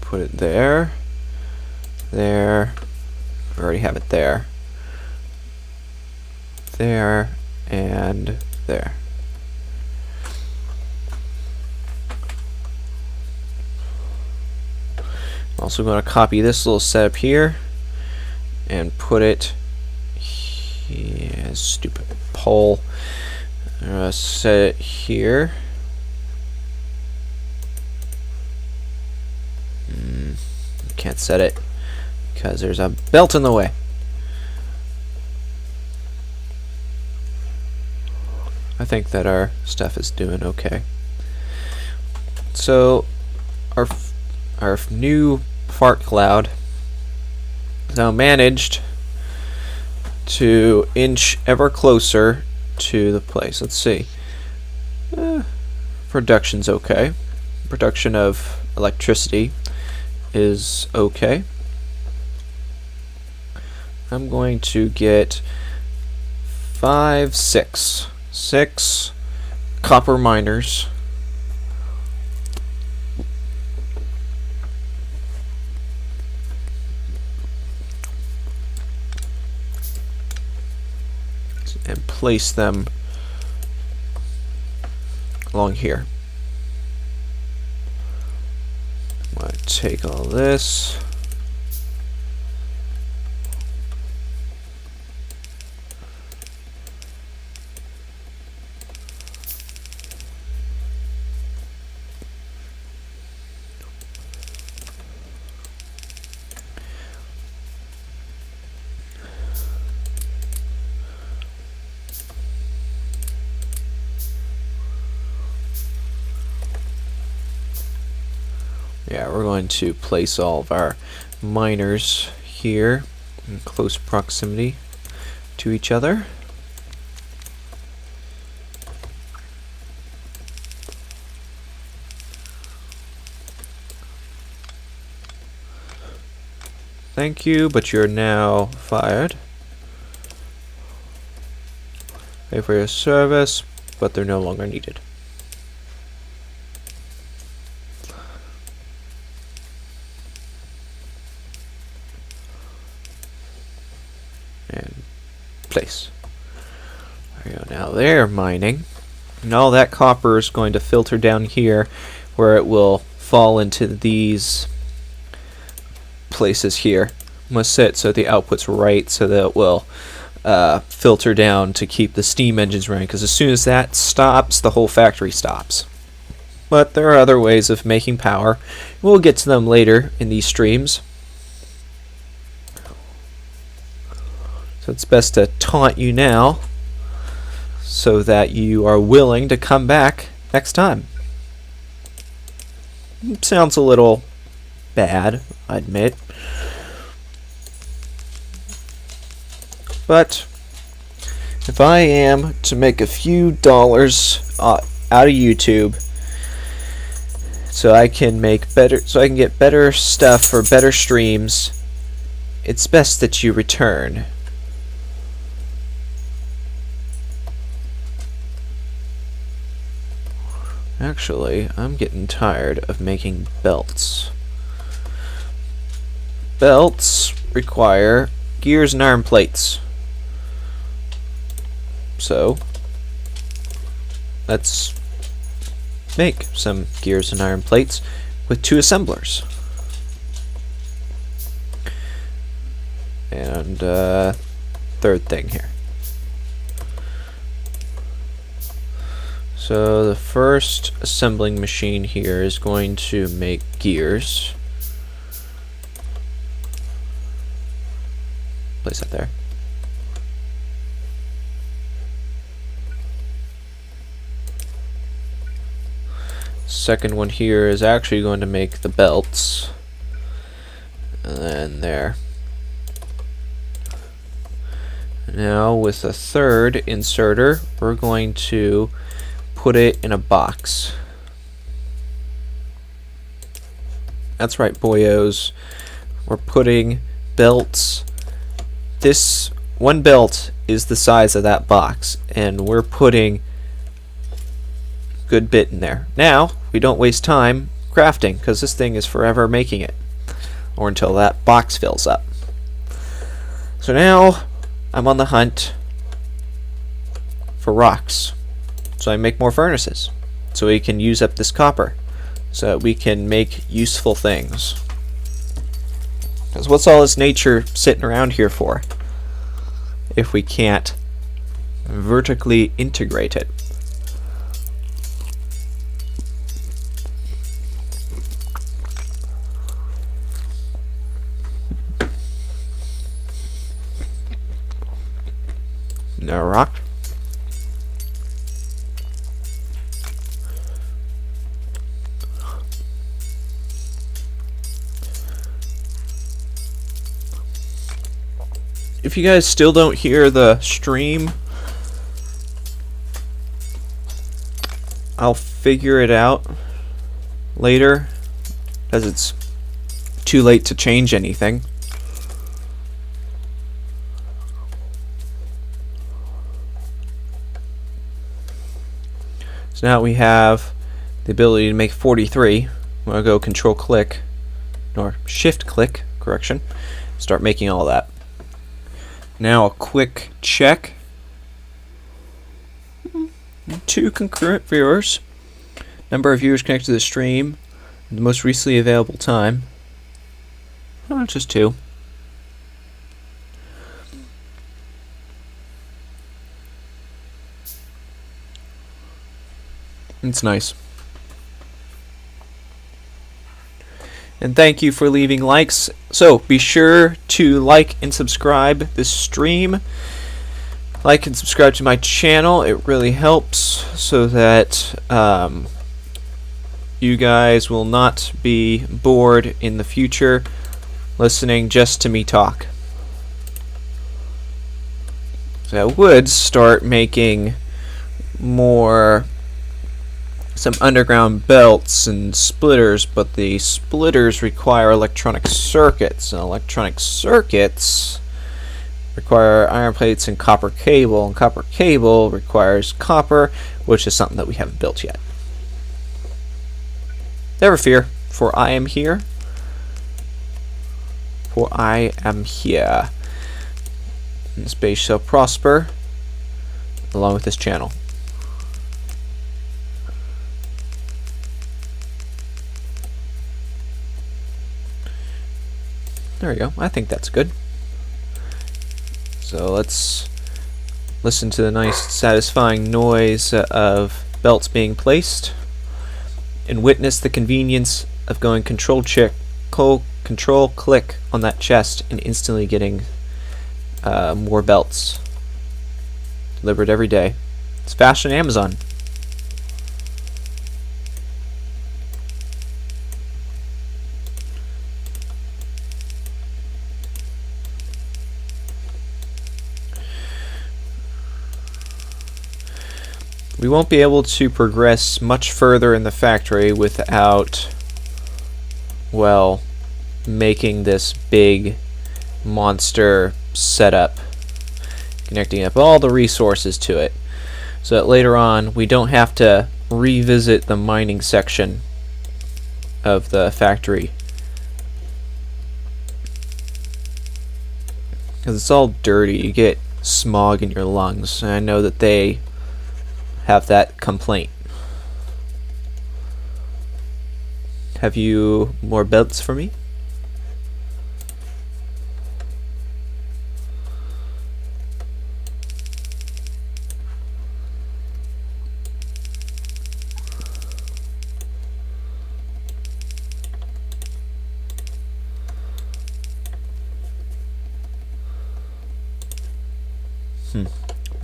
Put it there. There. I already have it there. There and there. I'm also going to copy this little setup here and put it here. Stupid pole. I'm going to set it here. Can't set it because there's a belt in the way. I think that our stuff is doing okay. So our new fart cloud has now managed to inch ever closer to the place. Let's see. Production's okay. Production of electricity is okay. I'm going to get 6 copper miners. And place them along here. I'm going to take all this. Yeah, we're going to place all of our miners here in close proximity to each other. Thank you, but you're now fired. Pay for your service, but they're no longer needed. And place. There you go. Now they're mining. And all that copper is going to filter down here where it will fall into these places here. I'm going to set it so the output's right so that it will filter down to keep the steam engines running, because as soon as that stops, the whole factory stops. But there are other ways of making power. We'll get to them later in these streams. So it's best to taunt you now so that you are willing to come back next time. Sounds a little bad, I admit. But if I am to make a few dollars out of YouTube, so I can get better stuff for better streams, it's best that you return. Actually, I'm getting tired of making belts. Belts require gears and iron plates. So, let's make some gears and iron plates with 2 assemblers. And third thing here. So the first assembling machine here is going to make gears. Place that there. Second one here is actually going to make the belts. And then there. Now with a third inserter, we're going to put it in a box. That's right, boyos. We're putting belts. This one belt is the size of that box, and we're putting a good bit in there. Now, we don't waste time crafting, because this thing is forever making it, or until that box fills up. So now, I'm on the hunt for rocks, so I make more furnaces, so we can use up this copper, so that we can make useful things. Because what's all this nature sitting around here for if we can't vertically integrate it? No rock. If you guys still don't hear the stream, I'll figure it out later, as it's too late to change anything. So now we have the ability to make 43. I'm going to go control click, or shift click, correction, start making all that. Now a quick check. 2 concurrent viewers. Number of viewers connected to the stream. The most recently available time. Oh, just 2. It's nice. And thank you for leaving likes. So be sure to like and subscribe this stream. Like and subscribe to my channel. It really helps, so that you guys will not be bored in the future listening just to me talk. So I would start making some underground belts and splitters, but the splitters require electronic circuits, and electronic circuits require iron plates and copper cable, and copper cable requires copper, which is something that we haven't built yet. Never fear, for I am here. For I am here. And this base shall prosper, along with this channel. There we go. I think that's good. So let's listen to the nice satisfying noise of belts being placed, and witness the convenience of going control click on that chest and instantly getting more belts delivered every day. It's faster than Amazon. We won't be able to progress much further in the factory without, well, making this big monster setup, connecting up all the resources to it, so that later on we don't have to revisit the mining section of the factory, because it's all dirty. You get smog in your lungs, and I know that they have that complaint. Have you more belts for me?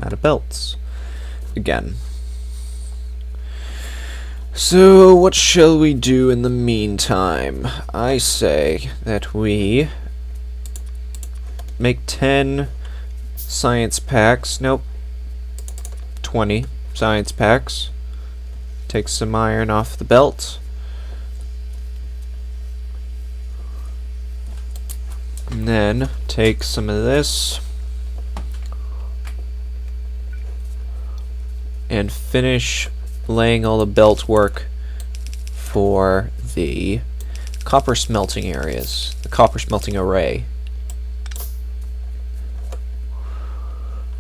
Out of belts again. So what shall we do in the meantime? I say that we make 10 science packs. Nope. 20 science packs. Take some iron off the belt. And then take some of this and finish laying all the belt work for the copper smelting areas, the copper smelting array.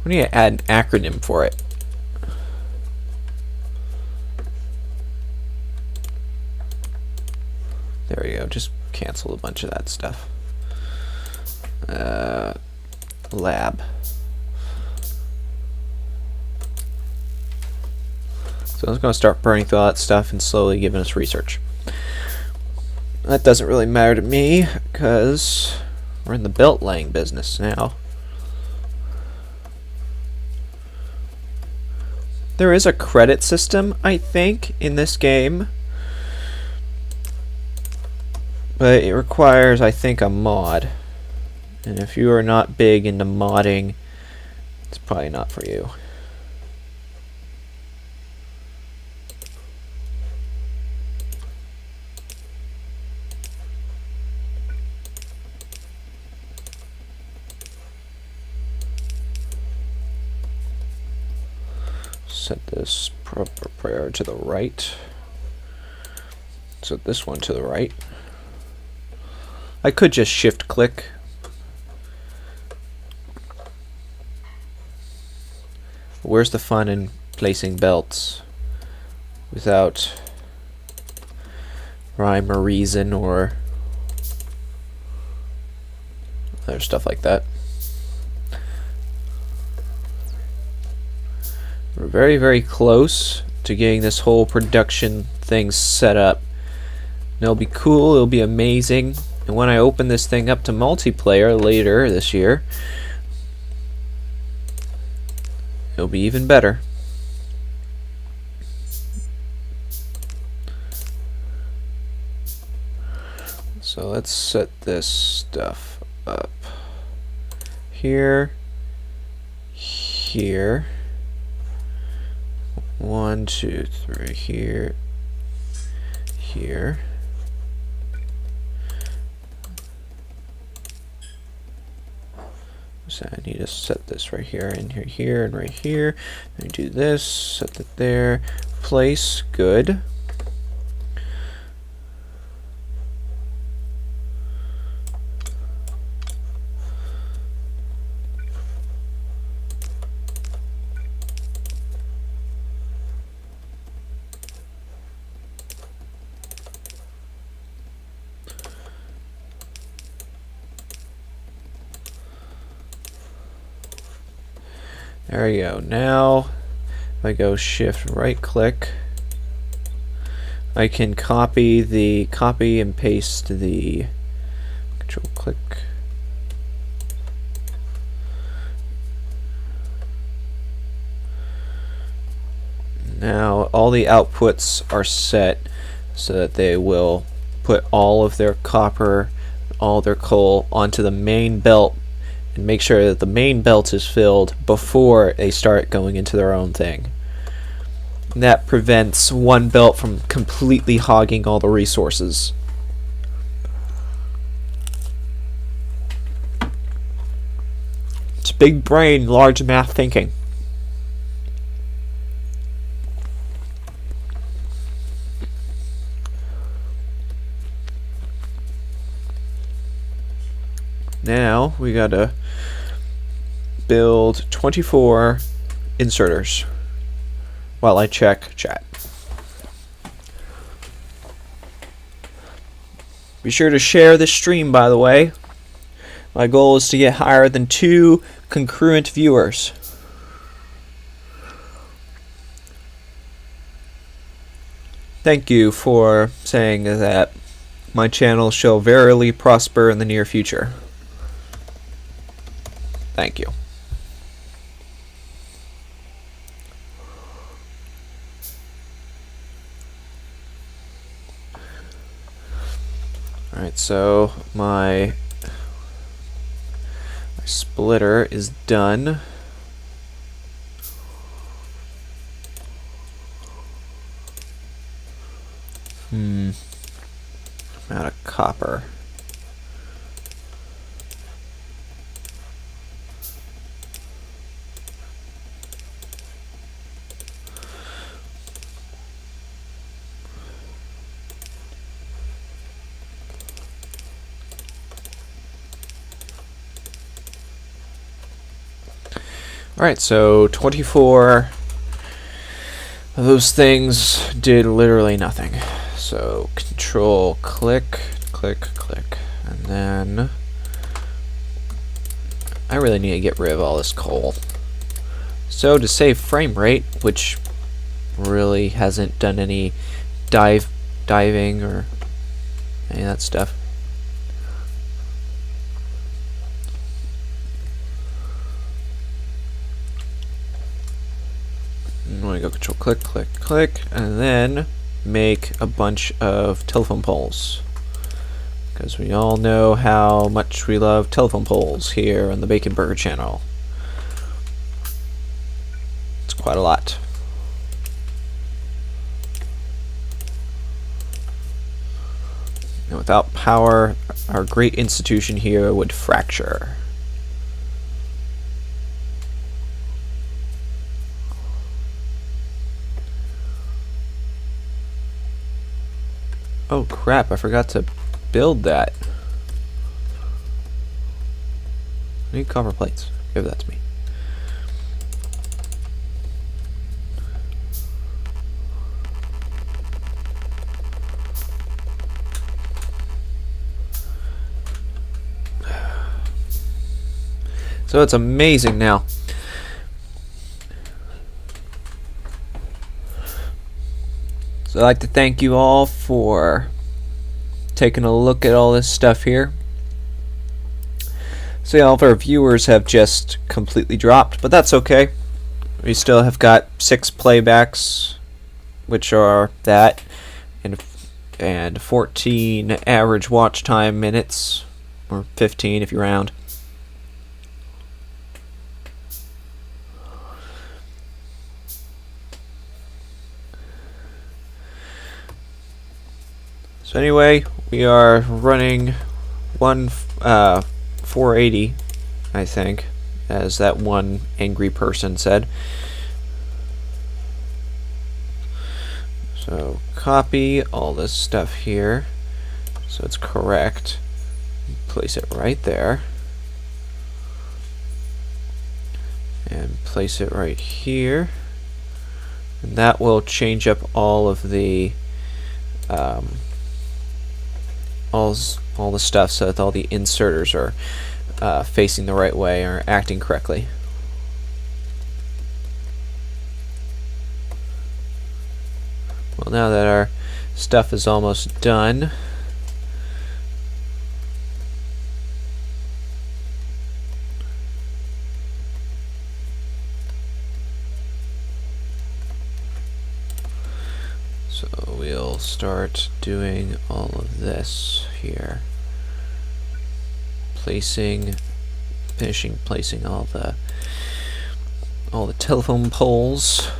We need to add an acronym for it. There we go, just cancel a bunch of that stuff. Lab. So it's going to start burning through all that stuff and slowly giving us research. That doesn't really matter to me because we're in the belt laying business now. There is a credit system, I think, in this game. But it requires, I think, a mod. And if you are not big into modding, it's probably not for you. Set this proper prayer to the right. Set this one to the right. I could just shift click. Where's the fun in placing belts without rhyme or reason or other stuff like that? We're very, very close to getting this whole production thing set up. And it'll be cool, it'll be amazing, and when I open this thing up to multiplayer later this year, it'll be even better. So let's set this stuff up here, here, 1, 2, 3, here, here. So I need to set this right here, and here, here, and right here. And do this, set it there, place, good. There we go. Now, if I go shift right click, I can copy and paste the control click. Now all the outputs are set so that they will put all of their copper, all their coal onto the main belt and make sure that the main belt is filled before they start going into their own thing. And that prevents one belt from completely hogging all the resources. It's big brain, large math thinking. Now we gotta build 24 inserters while I check chat. Be sure to share this stream, by the way. My goal is to get higher than 2 concurrent viewers. Thank you for saying that my channel shall verily prosper in the near future. Thank you. Alright, so my splitter is done. I'm out of copper. Alright, so 24 of those things did literally nothing. So control click, click, click. And then I really need to get rid of all this coal. So to save frame rate, which really hasn't done any diving or any of that stuff. I'm going to go control click, click, click, and then make a bunch of telephone poles. Because we all know how much we love telephone poles here on the Bacon Burger channel. It's quite a lot. And without power, our great institution here would fracture. Oh crap, I forgot to build that. I need copper plates. Give that to me. So it's amazing now. So I'd like to thank you all for taking a look at all this stuff here. So yeah, all of our viewers have just completely dropped, but that's okay. We still have got 6 playbacks, which are that, and 14 average watch time minutes, or 15 if you round. So anyway, we are running 480, I think, as that one angry person said. So copy all this stuff here so it's correct. Place it right there. And place it right here. And that will change up all of the all the stuff so that all the inserters are facing the right way or acting correctly. Well, now that our stuff is almost done, so we'll start doing all of this here. Finishing placing all the telephone poles.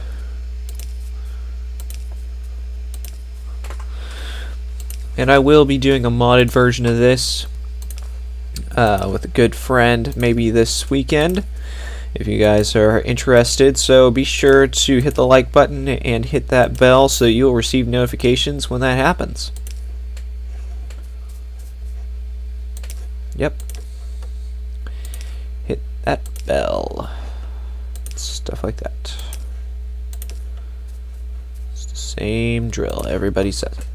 And I will be doing a modded version of this with a good friend maybe this weekend if you guys are interested. So be sure to hit the like button and hit that bell so you'll receive notifications when that happens. Yep. Hit that bell. Stuff like that. It's the same drill. Everybody says it.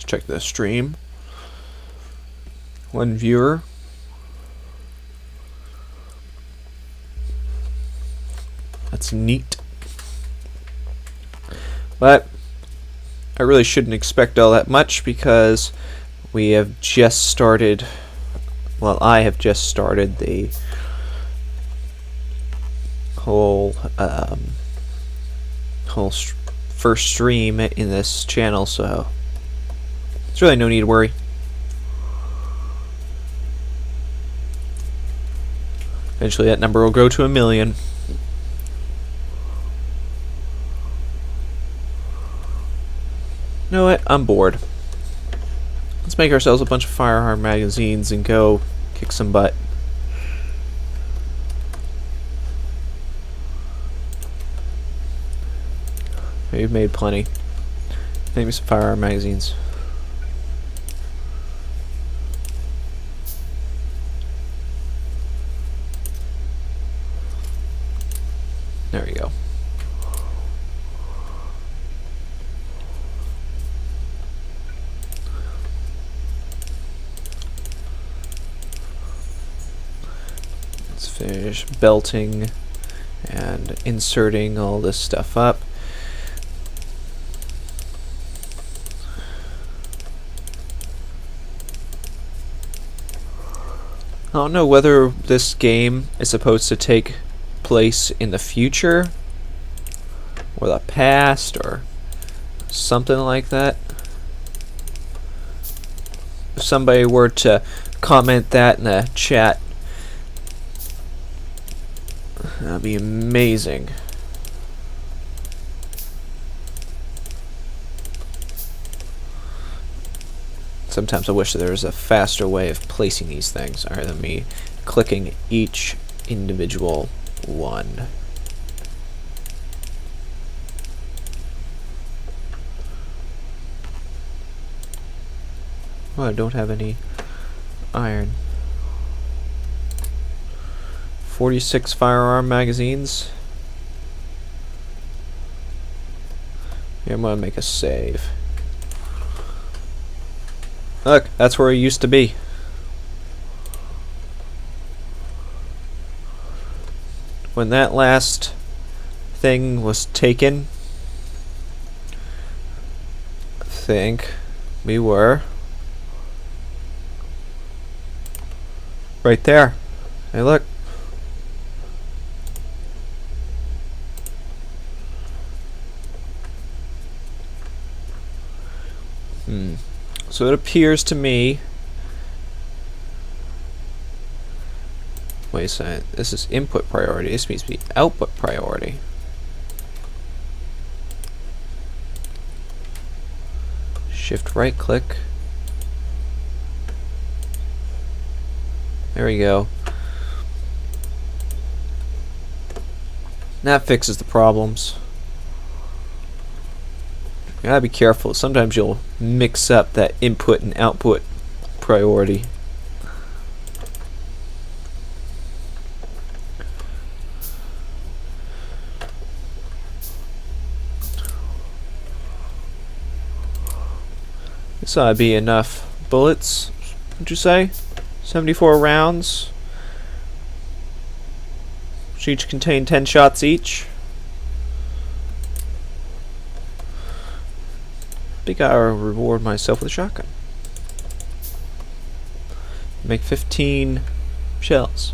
Check the stream. 1 viewer. That's neat. But I really shouldn't expect all that much because we have just started, well, I have just started the whole first stream in this channel, so there's really no need to worry. Eventually that number will grow to 1 million. You know what? I'm bored. Let's make ourselves a bunch of firearm magazines and go kick some butt. We've made plenty. Maybe some firearm magazines. There we go. Let's finish belting and inserting all this stuff up. I don't know whether this game is supposed to take place in the future or the past or something like that. If somebody were to comment that in the chat, that'd be amazing. Sometimes I wish there was a faster way of placing these things other than me clicking each individual one. Oh, I don't have any iron. 46 firearm magazines. Here, I'm gonna make a save. Look, that's where it used to be. When that last thing was taken, I think we were right there. Hey, look. So it appears to me. Wait a second. This is input priority. This needs to be output priority. Shift right click. There we go. That fixes the problems. You gotta be careful. Sometimes you'll mix up that input and output priority. This ought to be enough bullets, would you say? 74 rounds. Which each contain 10 shots each. I think I'll reward myself with a shotgun. Make 15 shells.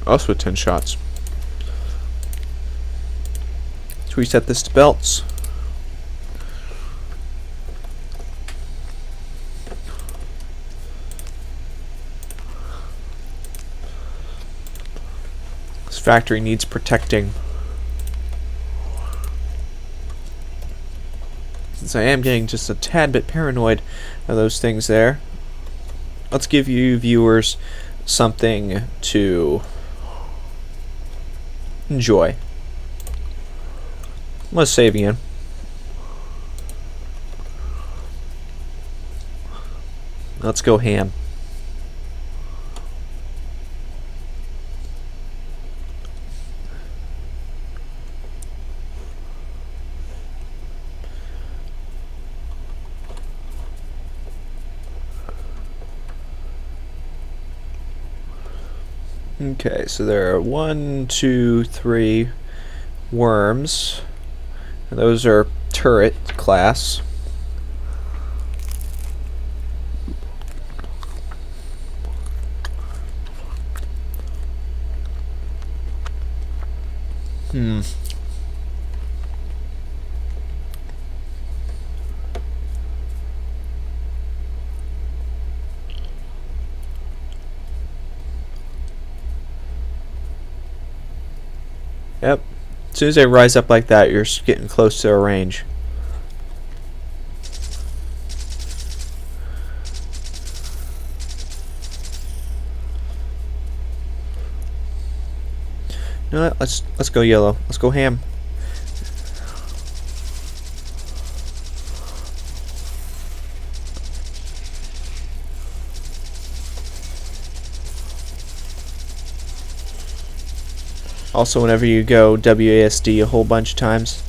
Us with 10 shots. Let's reset this to belts. This factory needs protecting. Since I am getting just a tad bit paranoid of those things there, let's give you viewers something to enjoy. Let's save again. Let's go ham. Okay, so there are 1, 2, 3 worms. And those are turret class. Hmm. Yep. As soon as they rise up like that, you're getting close to a range. You know what? Let's go yellow. Let's go ham. Also, whenever you go WASD a whole bunch of times,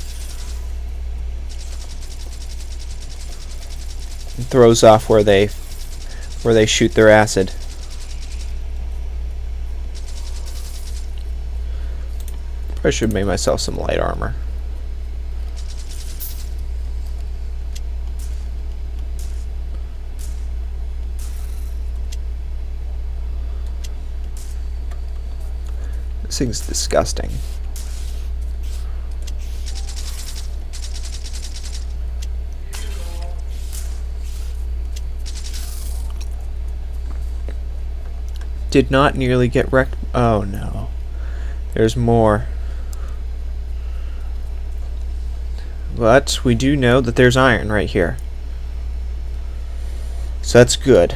it throws off where they shoot their acid. I should make myself some light armor. This thing's disgusting. Did not nearly get wrecked. Oh no. There's more. But we do know that there's iron right here. So that's good.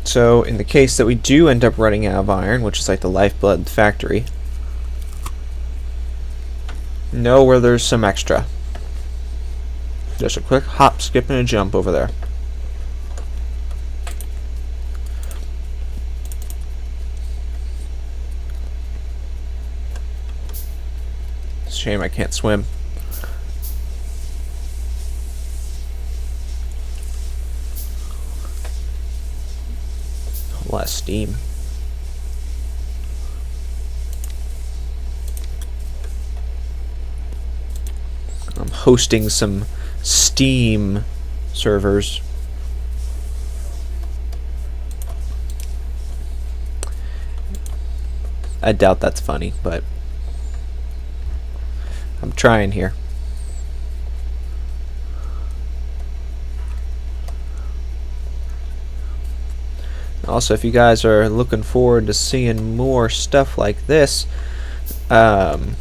So in the case that we do end up running out of iron, which is like the lifeblood of the factory, know where there's some extra. Just a quick hop, skip, and a jump over there. It's a shame I can't swim. A lot of steam. I'm hosting some Steam servers. I doubt that's funny, but I'm trying here. Also, if you guys are looking forward to seeing more stuff like this, I've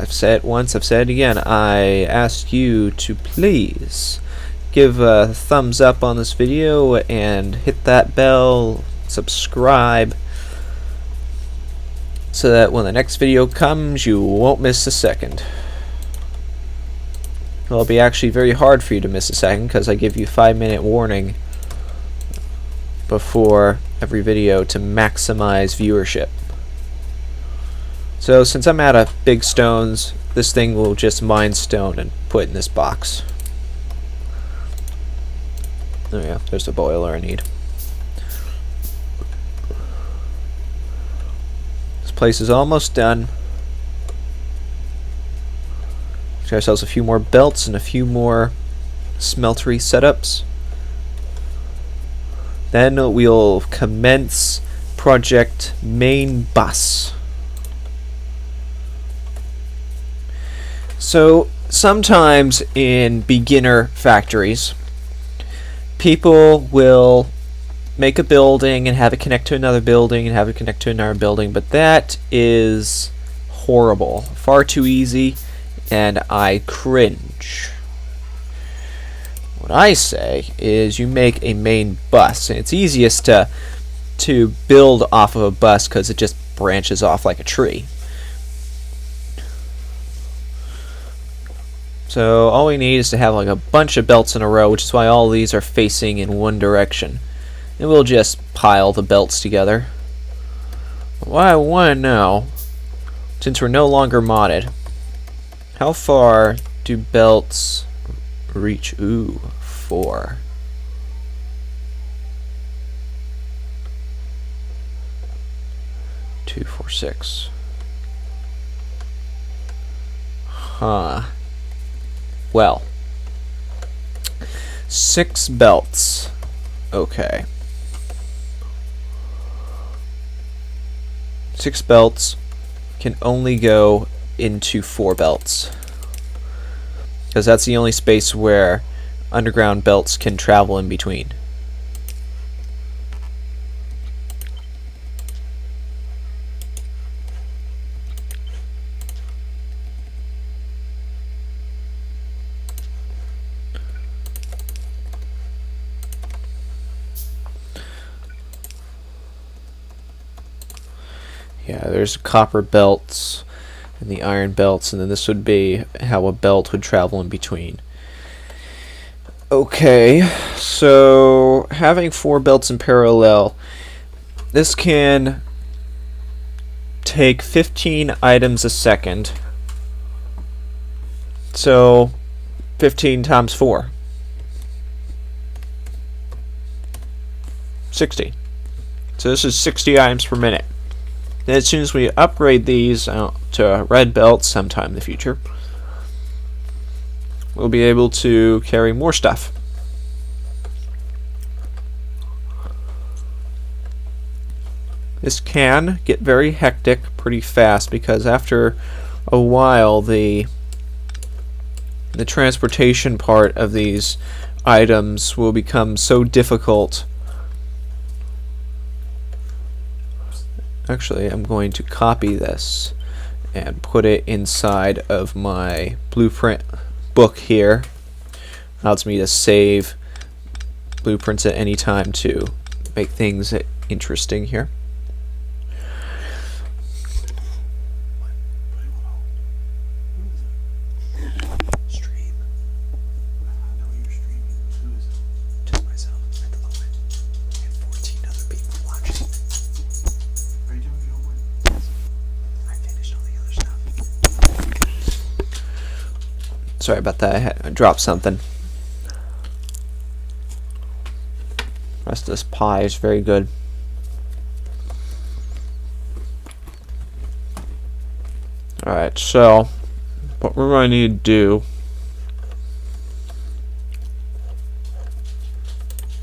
said it once, I've said it again, I ask you to please give a thumbs up on this video and hit that bell, subscribe, so that when the next video comes, you won't miss a second. It'll be actually very hard for you to miss a second, because I give you 5-minute warning before every video to maximize viewership. So since I'm out of big stones, this thing will just mine stone and put in this box. Oh yeah, there's the boiler I need. This place is almost done. Get ourselves a few more belts and a few more smeltery setups. Then we'll commence project main bus. So sometimes in beginner factories, people will make a building and have it connect to another building and have it connect to another building, but that is horrible. Far too easy, and I cringe. What I say is you make a main bus, and it's easiest to build off of a bus because it just branches off like a tree. So all we need is to have like a bunch of belts in a row, which is why all these are facing in one direction. And we'll just pile the belts together. What I want to know, since we're no longer modded, how far do belts reach? Ooh, 4. Two, 4, 6. Huh. Well, 6 belts. Okay. 6 belts can only go into 4 belts, because that's the only space where underground belts can travel in between. Yeah, there's copper belts and the iron belts, and then this would be how a belt would travel in between. Okay, so having 4 belts in parallel, this can take 15 items a second. So 15 times 4. 60. So this is 60 items per minute. Then as soon as we upgrade these to red belts sometime in the future, we'll be able to carry more stuff. This can get very hectic pretty fast, because after a while the transportation part of these items will become so difficult. Actually, I'm going to copy this and put it inside of my blueprint book here. Allows me to save blueprints at any time to make things interesting here. Sorry about that, I dropped something. The rest of this pie is very good. Alright, so what we're going to need to do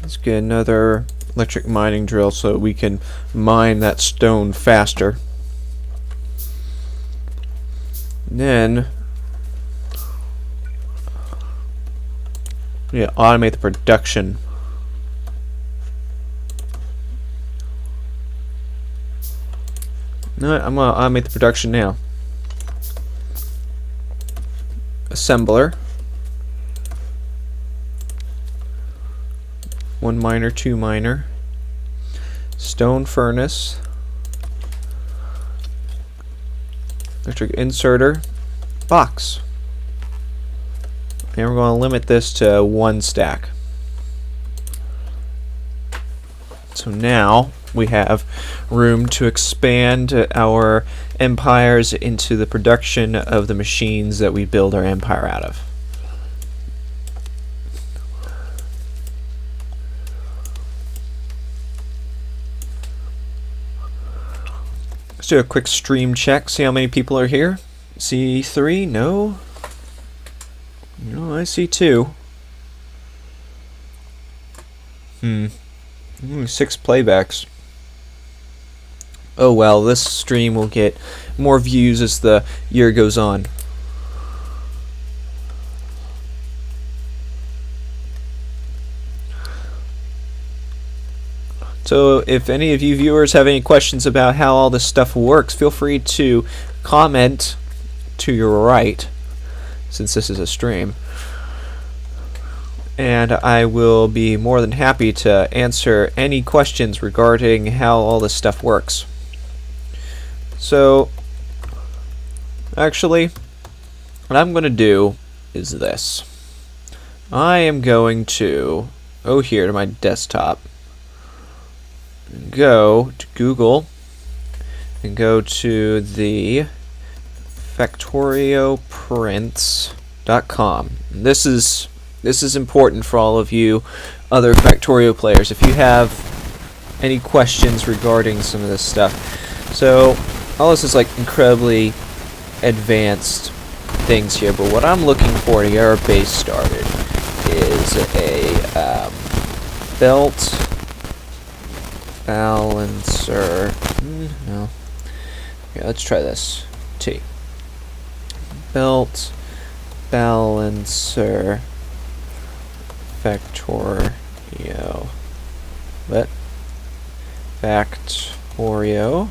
is get another electric mining drill so we can mine that stone faster. Then yeah, automate the production. No, I'm gonna automate the production now. Assembler. 1 miner, 2 miner. Stone furnace. Electric inserter. Box. And we're going to limit this to 1 stack. So now we have room to expand our empires into the production of the machines that we build our empire out of. Let's do a quick stream check, see how many people are here. See 3? No? No, I see 2. Only 6 playbacks. Oh well, this stream will get more views as the year goes on. So if any of you viewers have any questions about how all this stuff works, feel free to comment to your right, since this is a stream, and I will be more than happy to answer any questions regarding how all this stuff works. So actually, what I'm going to do is this. I am going to go here to my desktop, and go to Google, and go to the factorioprints.com. This is important for all of you other Factorio players if you have any questions regarding some of this stuff. So all this is like incredibly advanced things here, but what I'm looking for to get our base started is a belt balancer. No. Okay, let's try this. T. Belt balancer Factorio. What? Factorio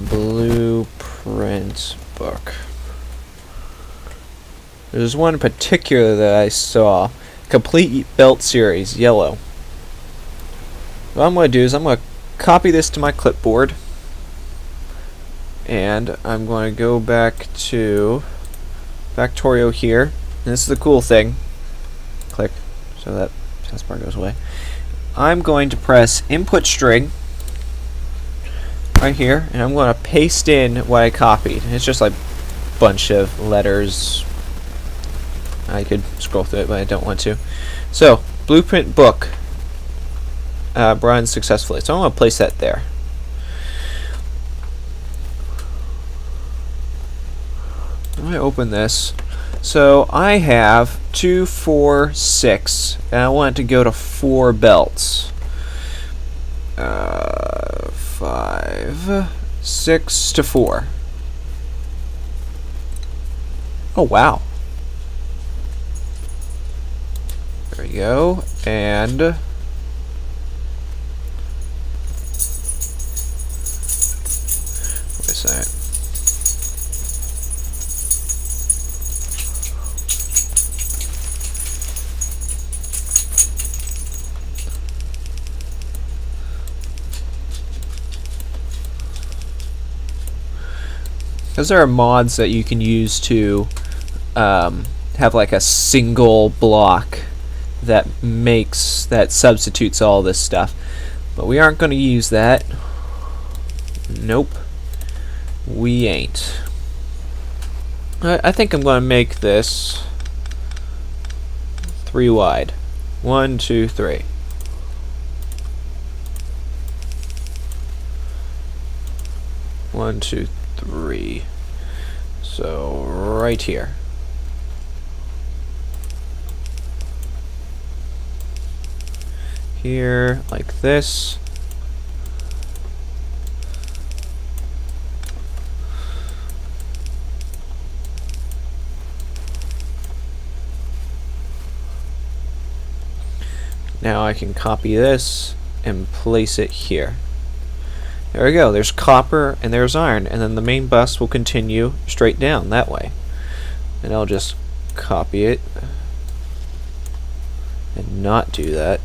blueprint book. There's one in particular that I saw. Complete belt series, yellow. What I'm going to do is I'm going to copy this to my clipboard. And I'm going to go back to Factorio here. And this is the cool thing. Click, so that taskbar goes away. I'm going to press input string right here, and I'm going to paste in what I copied. And it's just like a bunch of letters. I could scroll through it, but I don't want to. So, blueprint book run successfully. So I'm going to place that there. Let me open this. So I have 2, 4, 6, and I want it to go to 4 belts. 5, 6 to 4. Oh wow. There we go. And wait a second. Because there are mods that you can use to have like a single block that substitutes all this stuff. But we aren't going to use that. Nope. We ain't. I think I'm going to make this 3 wide. 1, 2, 3. One, two, 3. So right here. Here, like this. Now I can copy this and place it here. There we go, there's copper and there's iron, and then the main bus will continue straight down that way. And I'll just copy it and not do that.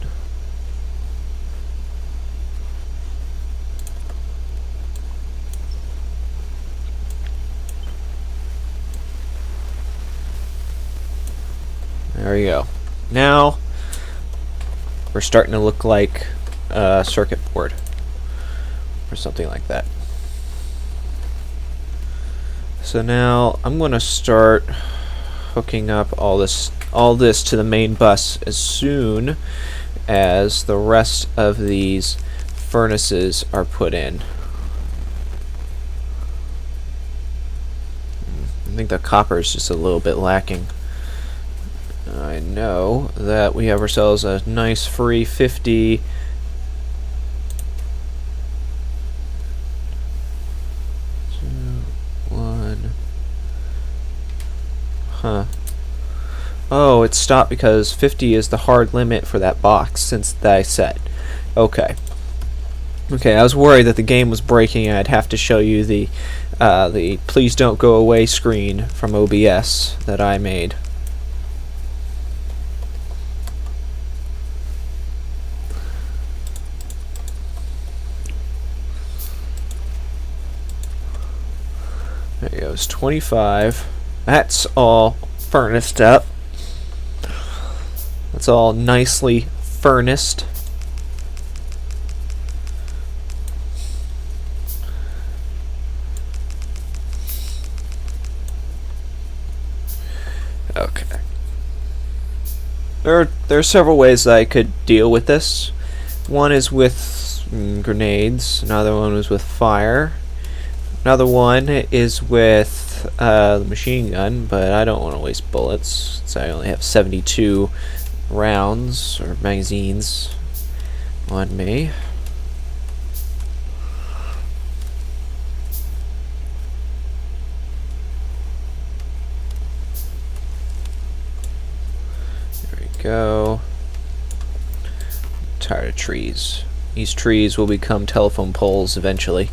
There we go. Now we're starting to look like a circuit board or something like that. So now I'm going to start hooking up all this to the main bus as soon as the rest of these furnaces are put in. I think the copper is just a little bit lacking. I know that we have ourselves a nice free 50 Oh, it stopped because 50 is the hard limit for that box since that I set. Okay. Okay, I was worried that the game was breaking and I'd have to show you the please don't go away screen from OBS that I made. There it goes, 25. That's all furnace up. That's all nicely furnace. Okay. There are several ways that I could deal with this. One is with grenades. Another one is with fire. Another one is with the machine gun, but I don't want to waste bullets, so I only have 72 rounds or magazines on me. go. Tired of trees. These trees will become telephone poles eventually.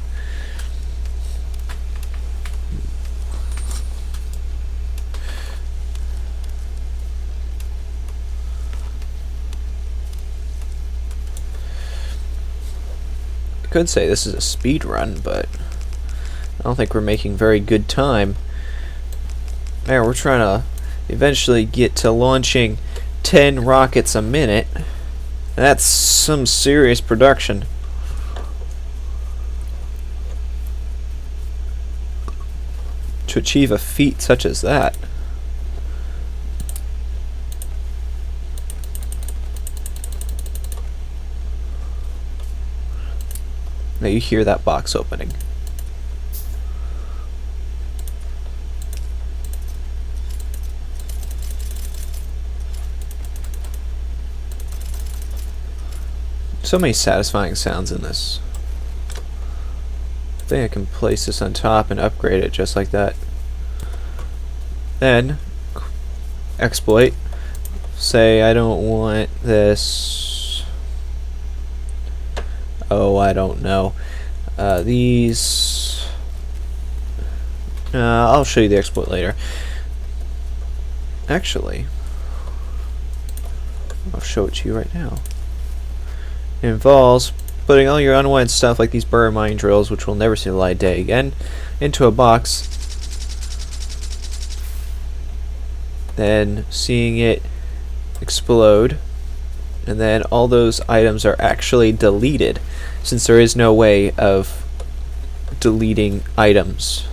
I could say this is a speed run, but I don't think we're making very good time. There, we're trying to eventually get to launching 10 rockets a minute. That's some serious production. To achieve a feat such as that. Now you hear that box opening. So many satisfying sounds in this. I think I can place this on top and upgrade it just like that. Then, exploit. Say I don't want this. Oh, I don't know. These. I'll show you the exploit later. Actually, I'll show it to you right now. It involves putting all your unwanted stuff like these burr mine drills, which will never see the light of day again, into a box. Then seeing it explode, and then all those items are actually deleted, since there is no way of deleting items.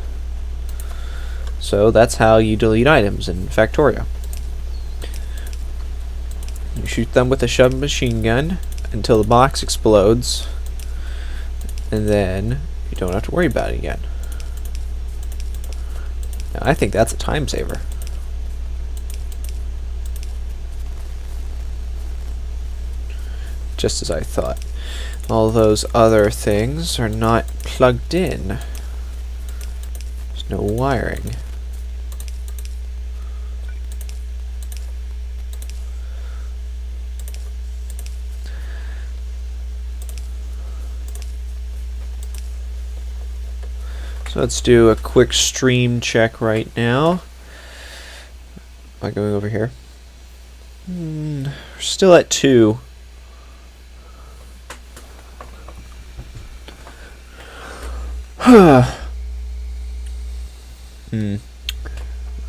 So that's how you delete items in Factorio. You shoot them with a submachine gun until the box explodes, and then you don't have to worry about it again. Now, I think that's a time saver. Just as I thought. All those other things are not plugged in. There's no wiring. So let's do a quick stream check right now. Am I going over here? We're still at 2.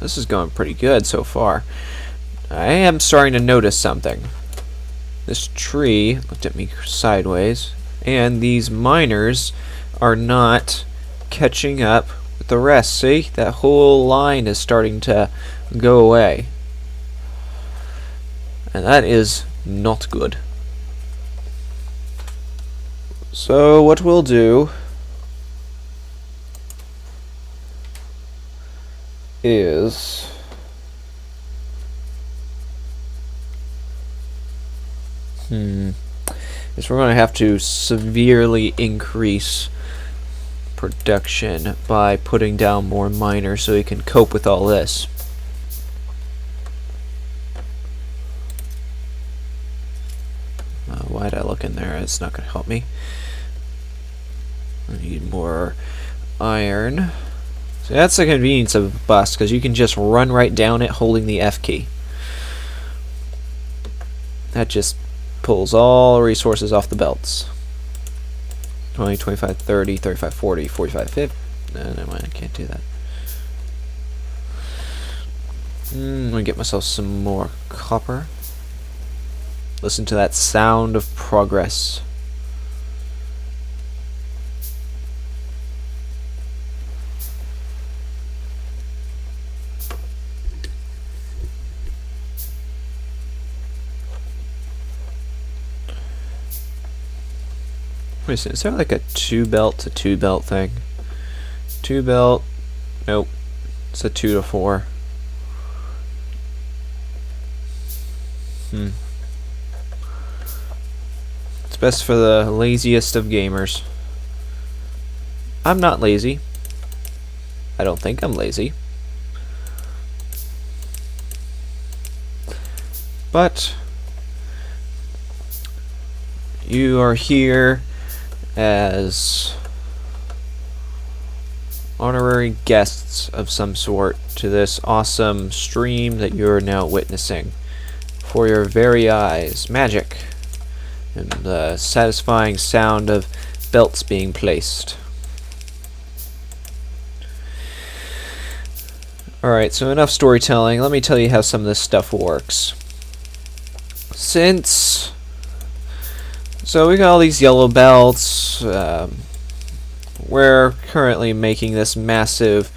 This is going pretty good so far. I am starting to notice something. This tree looked at me sideways, and these miners are not catching up with the rest. See? That whole line is starting to go away. And that is not good. So what we'll do is we're going to have to severely increase production by putting down more miners so we can cope with all this. Why did I look in there? It's not going to help me. I need more iron. So that's the convenience of a bus, because you can just run right down it holding the F key. That just pulls all resources off the belts. 20, 25, 30, 35, 40, 45, 50. No, never mind, I can't do that. Let me get myself some more copper. Listen to that sound of progress. Wait a second, is there like a 2-belt to 2-belt thing? 2-belt, nope, it's a 2 to 4. It's best for the laziest of gamers. I'm not lazy. I don't think I'm lazy. but you are here as honorary guests of some sort to this awesome stream that you're now witnessing for your very eyes. Magic and the satisfying sound of belts being placed. Alright, so enough storytelling. Let me tell you how some of this stuff works. So we got all these yellow belts. We're currently making this massive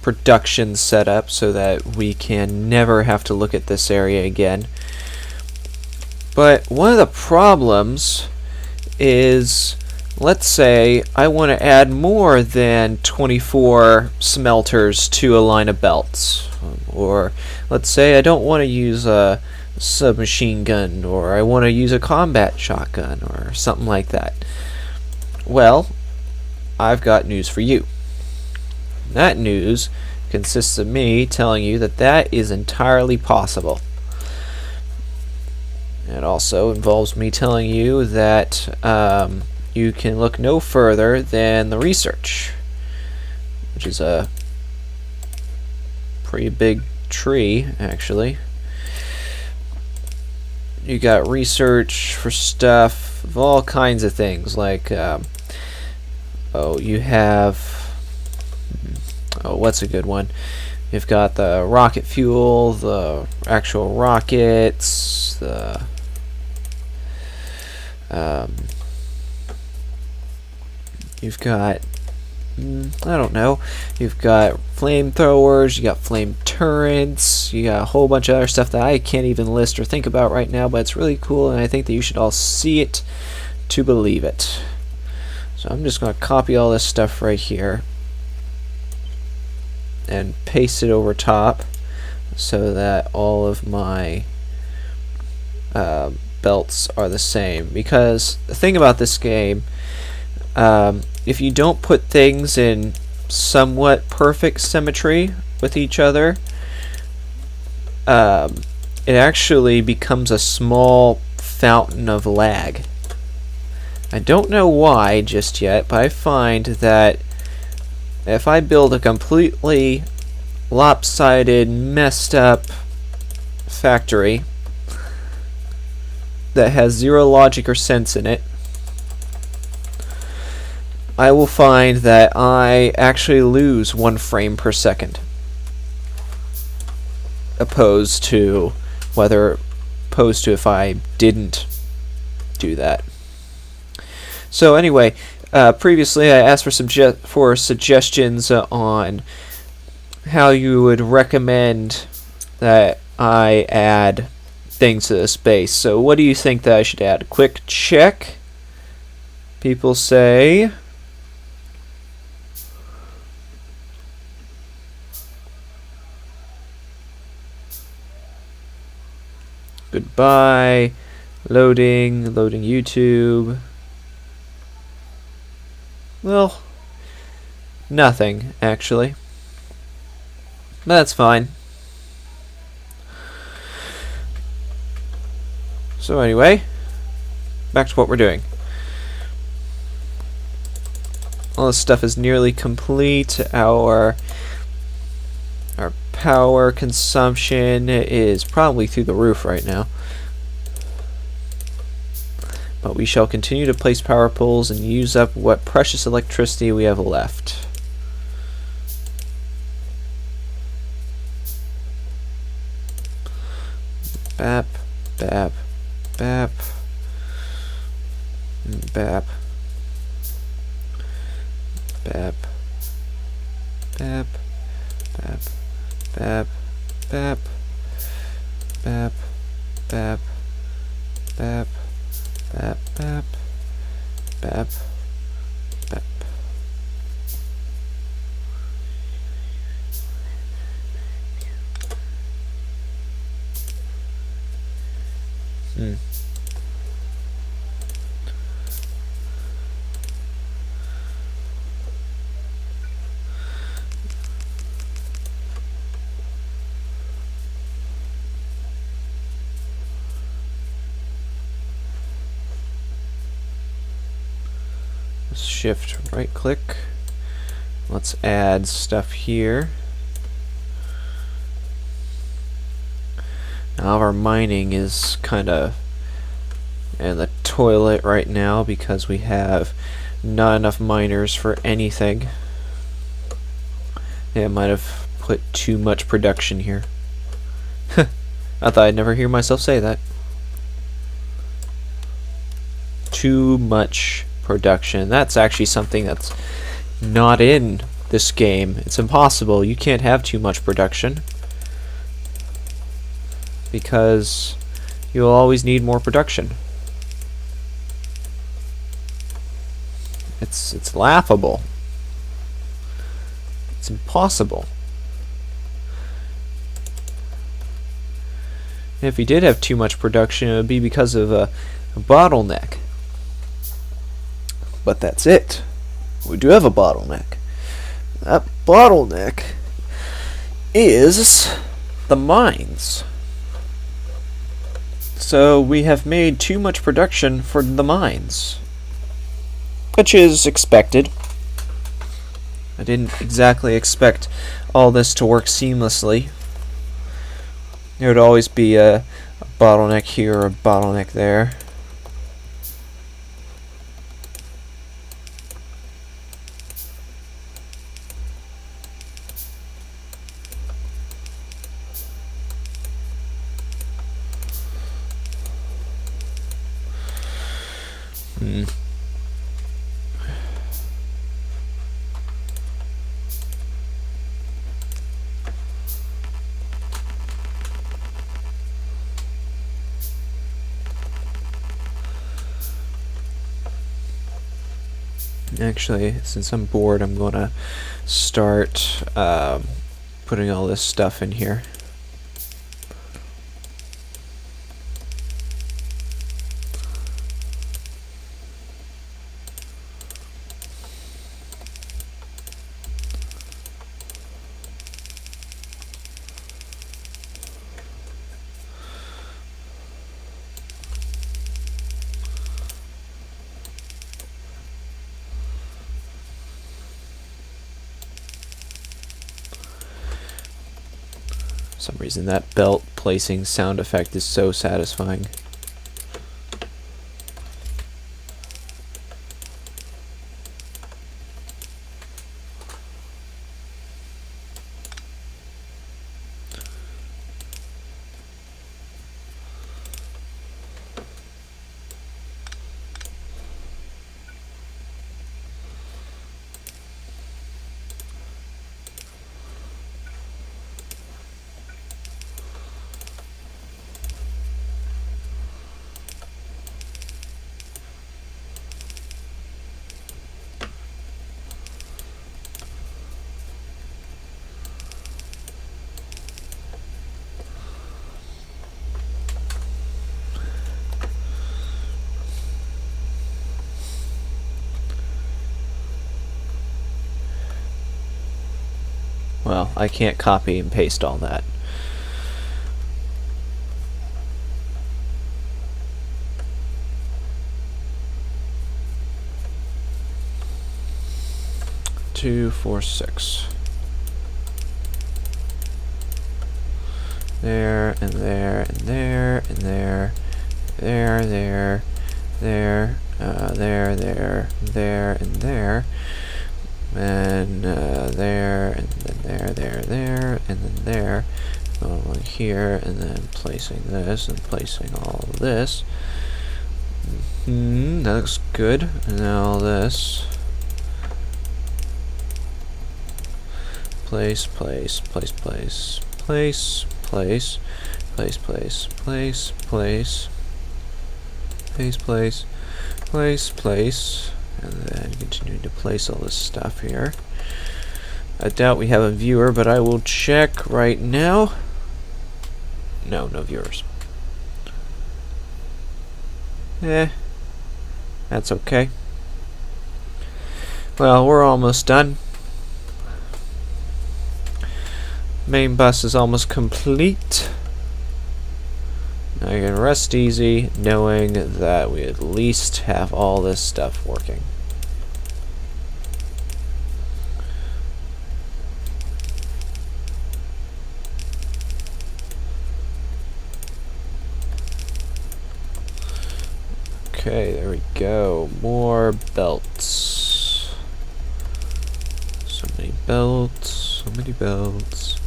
production setup so that we can never have to look at this area again. But one of the problems is, let's say I want to add more than 24 smelters to a line of belts. Or let's say I don't want to use a submachine gun, or I want to use a combat shotgun, or something like that. Well, I've got news for you. That news consists of me telling you that that is entirely possible. It also involves me telling you that you can look no further than the research, which is a pretty big tree, actually. You got research for stuff of all kinds of things, like you have, what's a good one? You've got the rocket fuel, the actual rockets, the you've got, I don't know, you've got flamethrowers, you got flame turrets, you got a whole bunch of other stuff that I can't even list or think about right now, but it's really cool, and I think that you should all see it to believe it. So I'm just going to copy all this stuff right here and paste it over top so that all of my belts are the same. Because the thing about this game, if you don't put things in somewhat perfect symmetry with each other, it actually becomes a small fountain of lag. I don't know why just yet, but I find that if I build a completely lopsided, messed up factory that has zero logic or sense in it, I will find that I actually lose 1 frame per second, opposed to if I didn't do that. So anyway, previously I asked for suggestions on how you would recommend that I add things to the space. So what do you think that I should add? Quick check. People say goodbye. Loading YouTube. Well, nothing, actually. That's fine. So anyway, back to what we're doing. All this stuff is nearly complete. Our power consumption is probably through the roof right now. But we shall continue to place power poles and use up what precious electricity we have left. Bap, bap, bap, bap, bap, bap, bap, bap, bap, bap, bap, bap, bap, bap, bap, bap. Shift right click. Let's add stuff here. Now our mining is kind of in the toilet right now because we have not enough miners for anything. Yeah, I might have put too much production here. I thought I'd never hear myself say that. Too much production. That's actually something that's not in this game. It's impossible. You can't have too much production because you'll always need more production. It's laughable. It's impossible. And if you did have too much production, it would be because of a bottleneck. But that's it. We do have a bottleneck. That bottleneck is the mines. So we have made too much production for the mines, which is expected. I didn't exactly expect all this to work seamlessly. There would always be a bottleneck here or a bottleneck there. Actually, since I'm bored, I'm gonna start putting all this stuff in here. For some reason that belt placing sound effect is so satisfying. Well, I can't copy and paste all that. Two, four, six. There and there and there and there, there, there, there, there and there, and there and then there, and then there, going here, and then placing this and placing all of this. That looks good. And now this. Place, place, place, place, place, place, place, place, place, place, place, place, place, place, and then continue to place all this stuff here. I doubt we have a viewer, but I will check right now. No, no viewers. That's okay. Well, we're almost done. Main bus is almost complete. Now you can rest easy knowing that we at least have all this stuff working. Okay, there we go. More belts. So many belts, so many belts.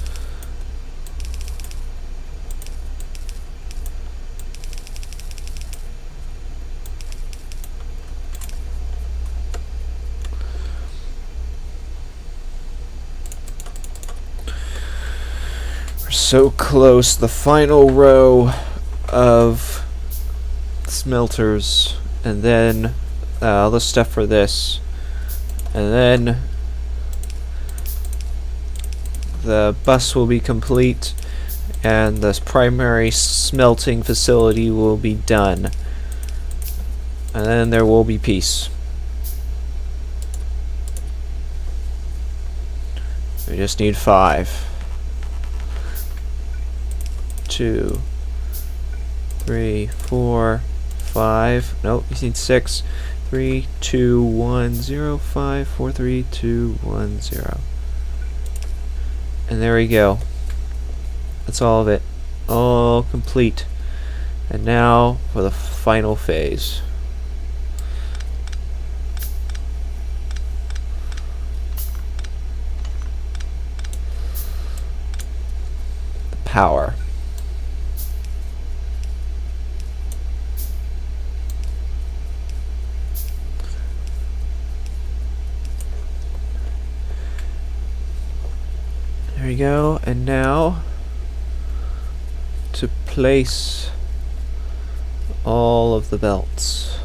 We're so close. The final row of smelters, and then all the stuff for this, and then the bus will be complete, and this primary smelting facility will be done, and then there will be peace. We just need 5. 2, 3, 4, 5. Nope, you need 6. 3, 2, 1, 0, 5, 4, 3, 2, 1, 0. And there we go. That's all of it. All complete. And now for the final phase. The power. There we go, and now to place all of the belts.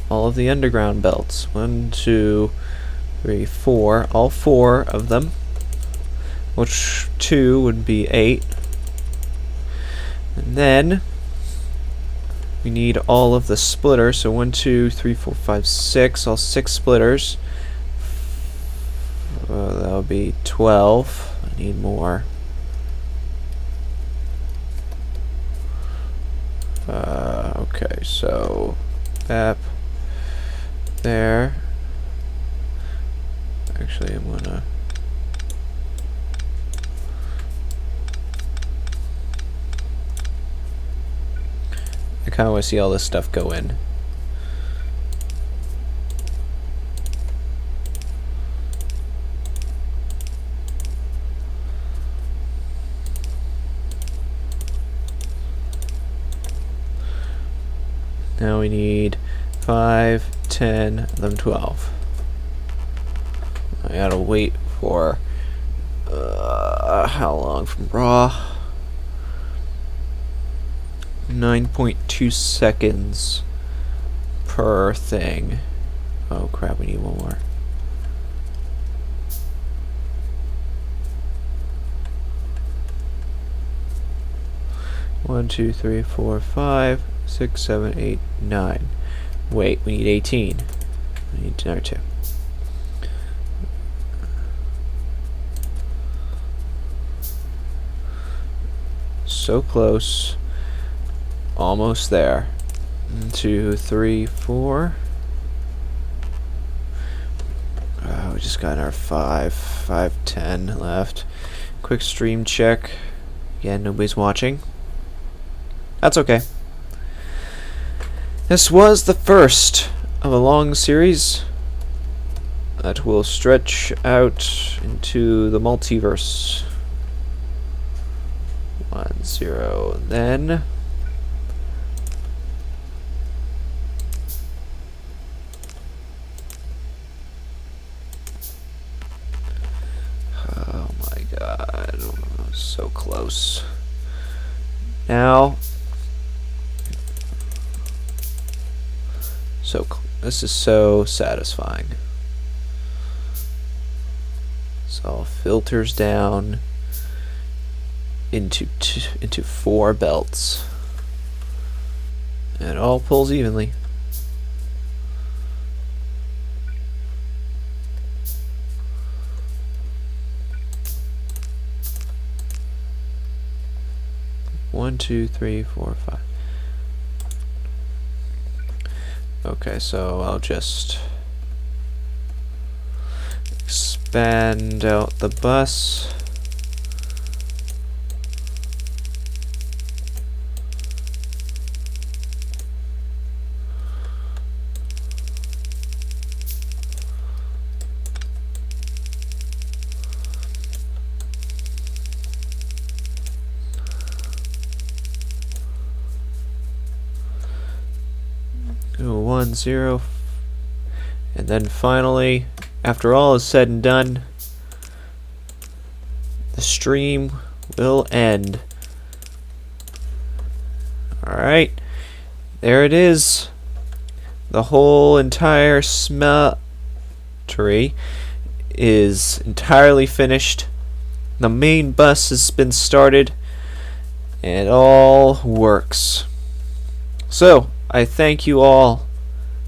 All of the underground belts. 1, 2, 3, 4. All 4 of them. Which 2 would be 8. And then we need all of the splitters. So 1, 2, 3, 4, 5, 6. All 6 splitters. That would be 12. I need more. Okay, so BAP there. Actually, I'm gonna I kinda wanna see all this stuff go in. Now we need 5, 10, 11, 12. I gotta wait for how long from raw? 9.2 seconds per thing. Oh crap, we need one more. One, 2, 3, 4, 5, 6, 7, 8, 9. Wait, we need 18. We need another 2. So close. Almost there. 1, 2, 3, 4. We just got our 5, 10 left. Quick stream check. Again, nobody's watching. That's okay. This was the first of a long series that will stretch out into the multiverse. 1, 0, then oh my god, so close. Now this is so satisfying. So all filters down into 4 belts. And it all pulls evenly. One, 2, 3, 4, 5. Okay, so I'll just expand out the bus. 10. And then finally, after all is said and done, the stream will end. Alright, there it is. The whole entire smeltery is entirely finished. The main bus has been started, and it all works. So, I thank you all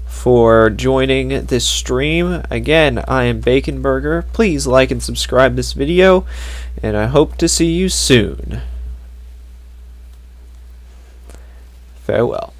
for joining this stream. Again, I am Bacon Burger. Please like and subscribe this video, and I hope to see you soon. Farewell.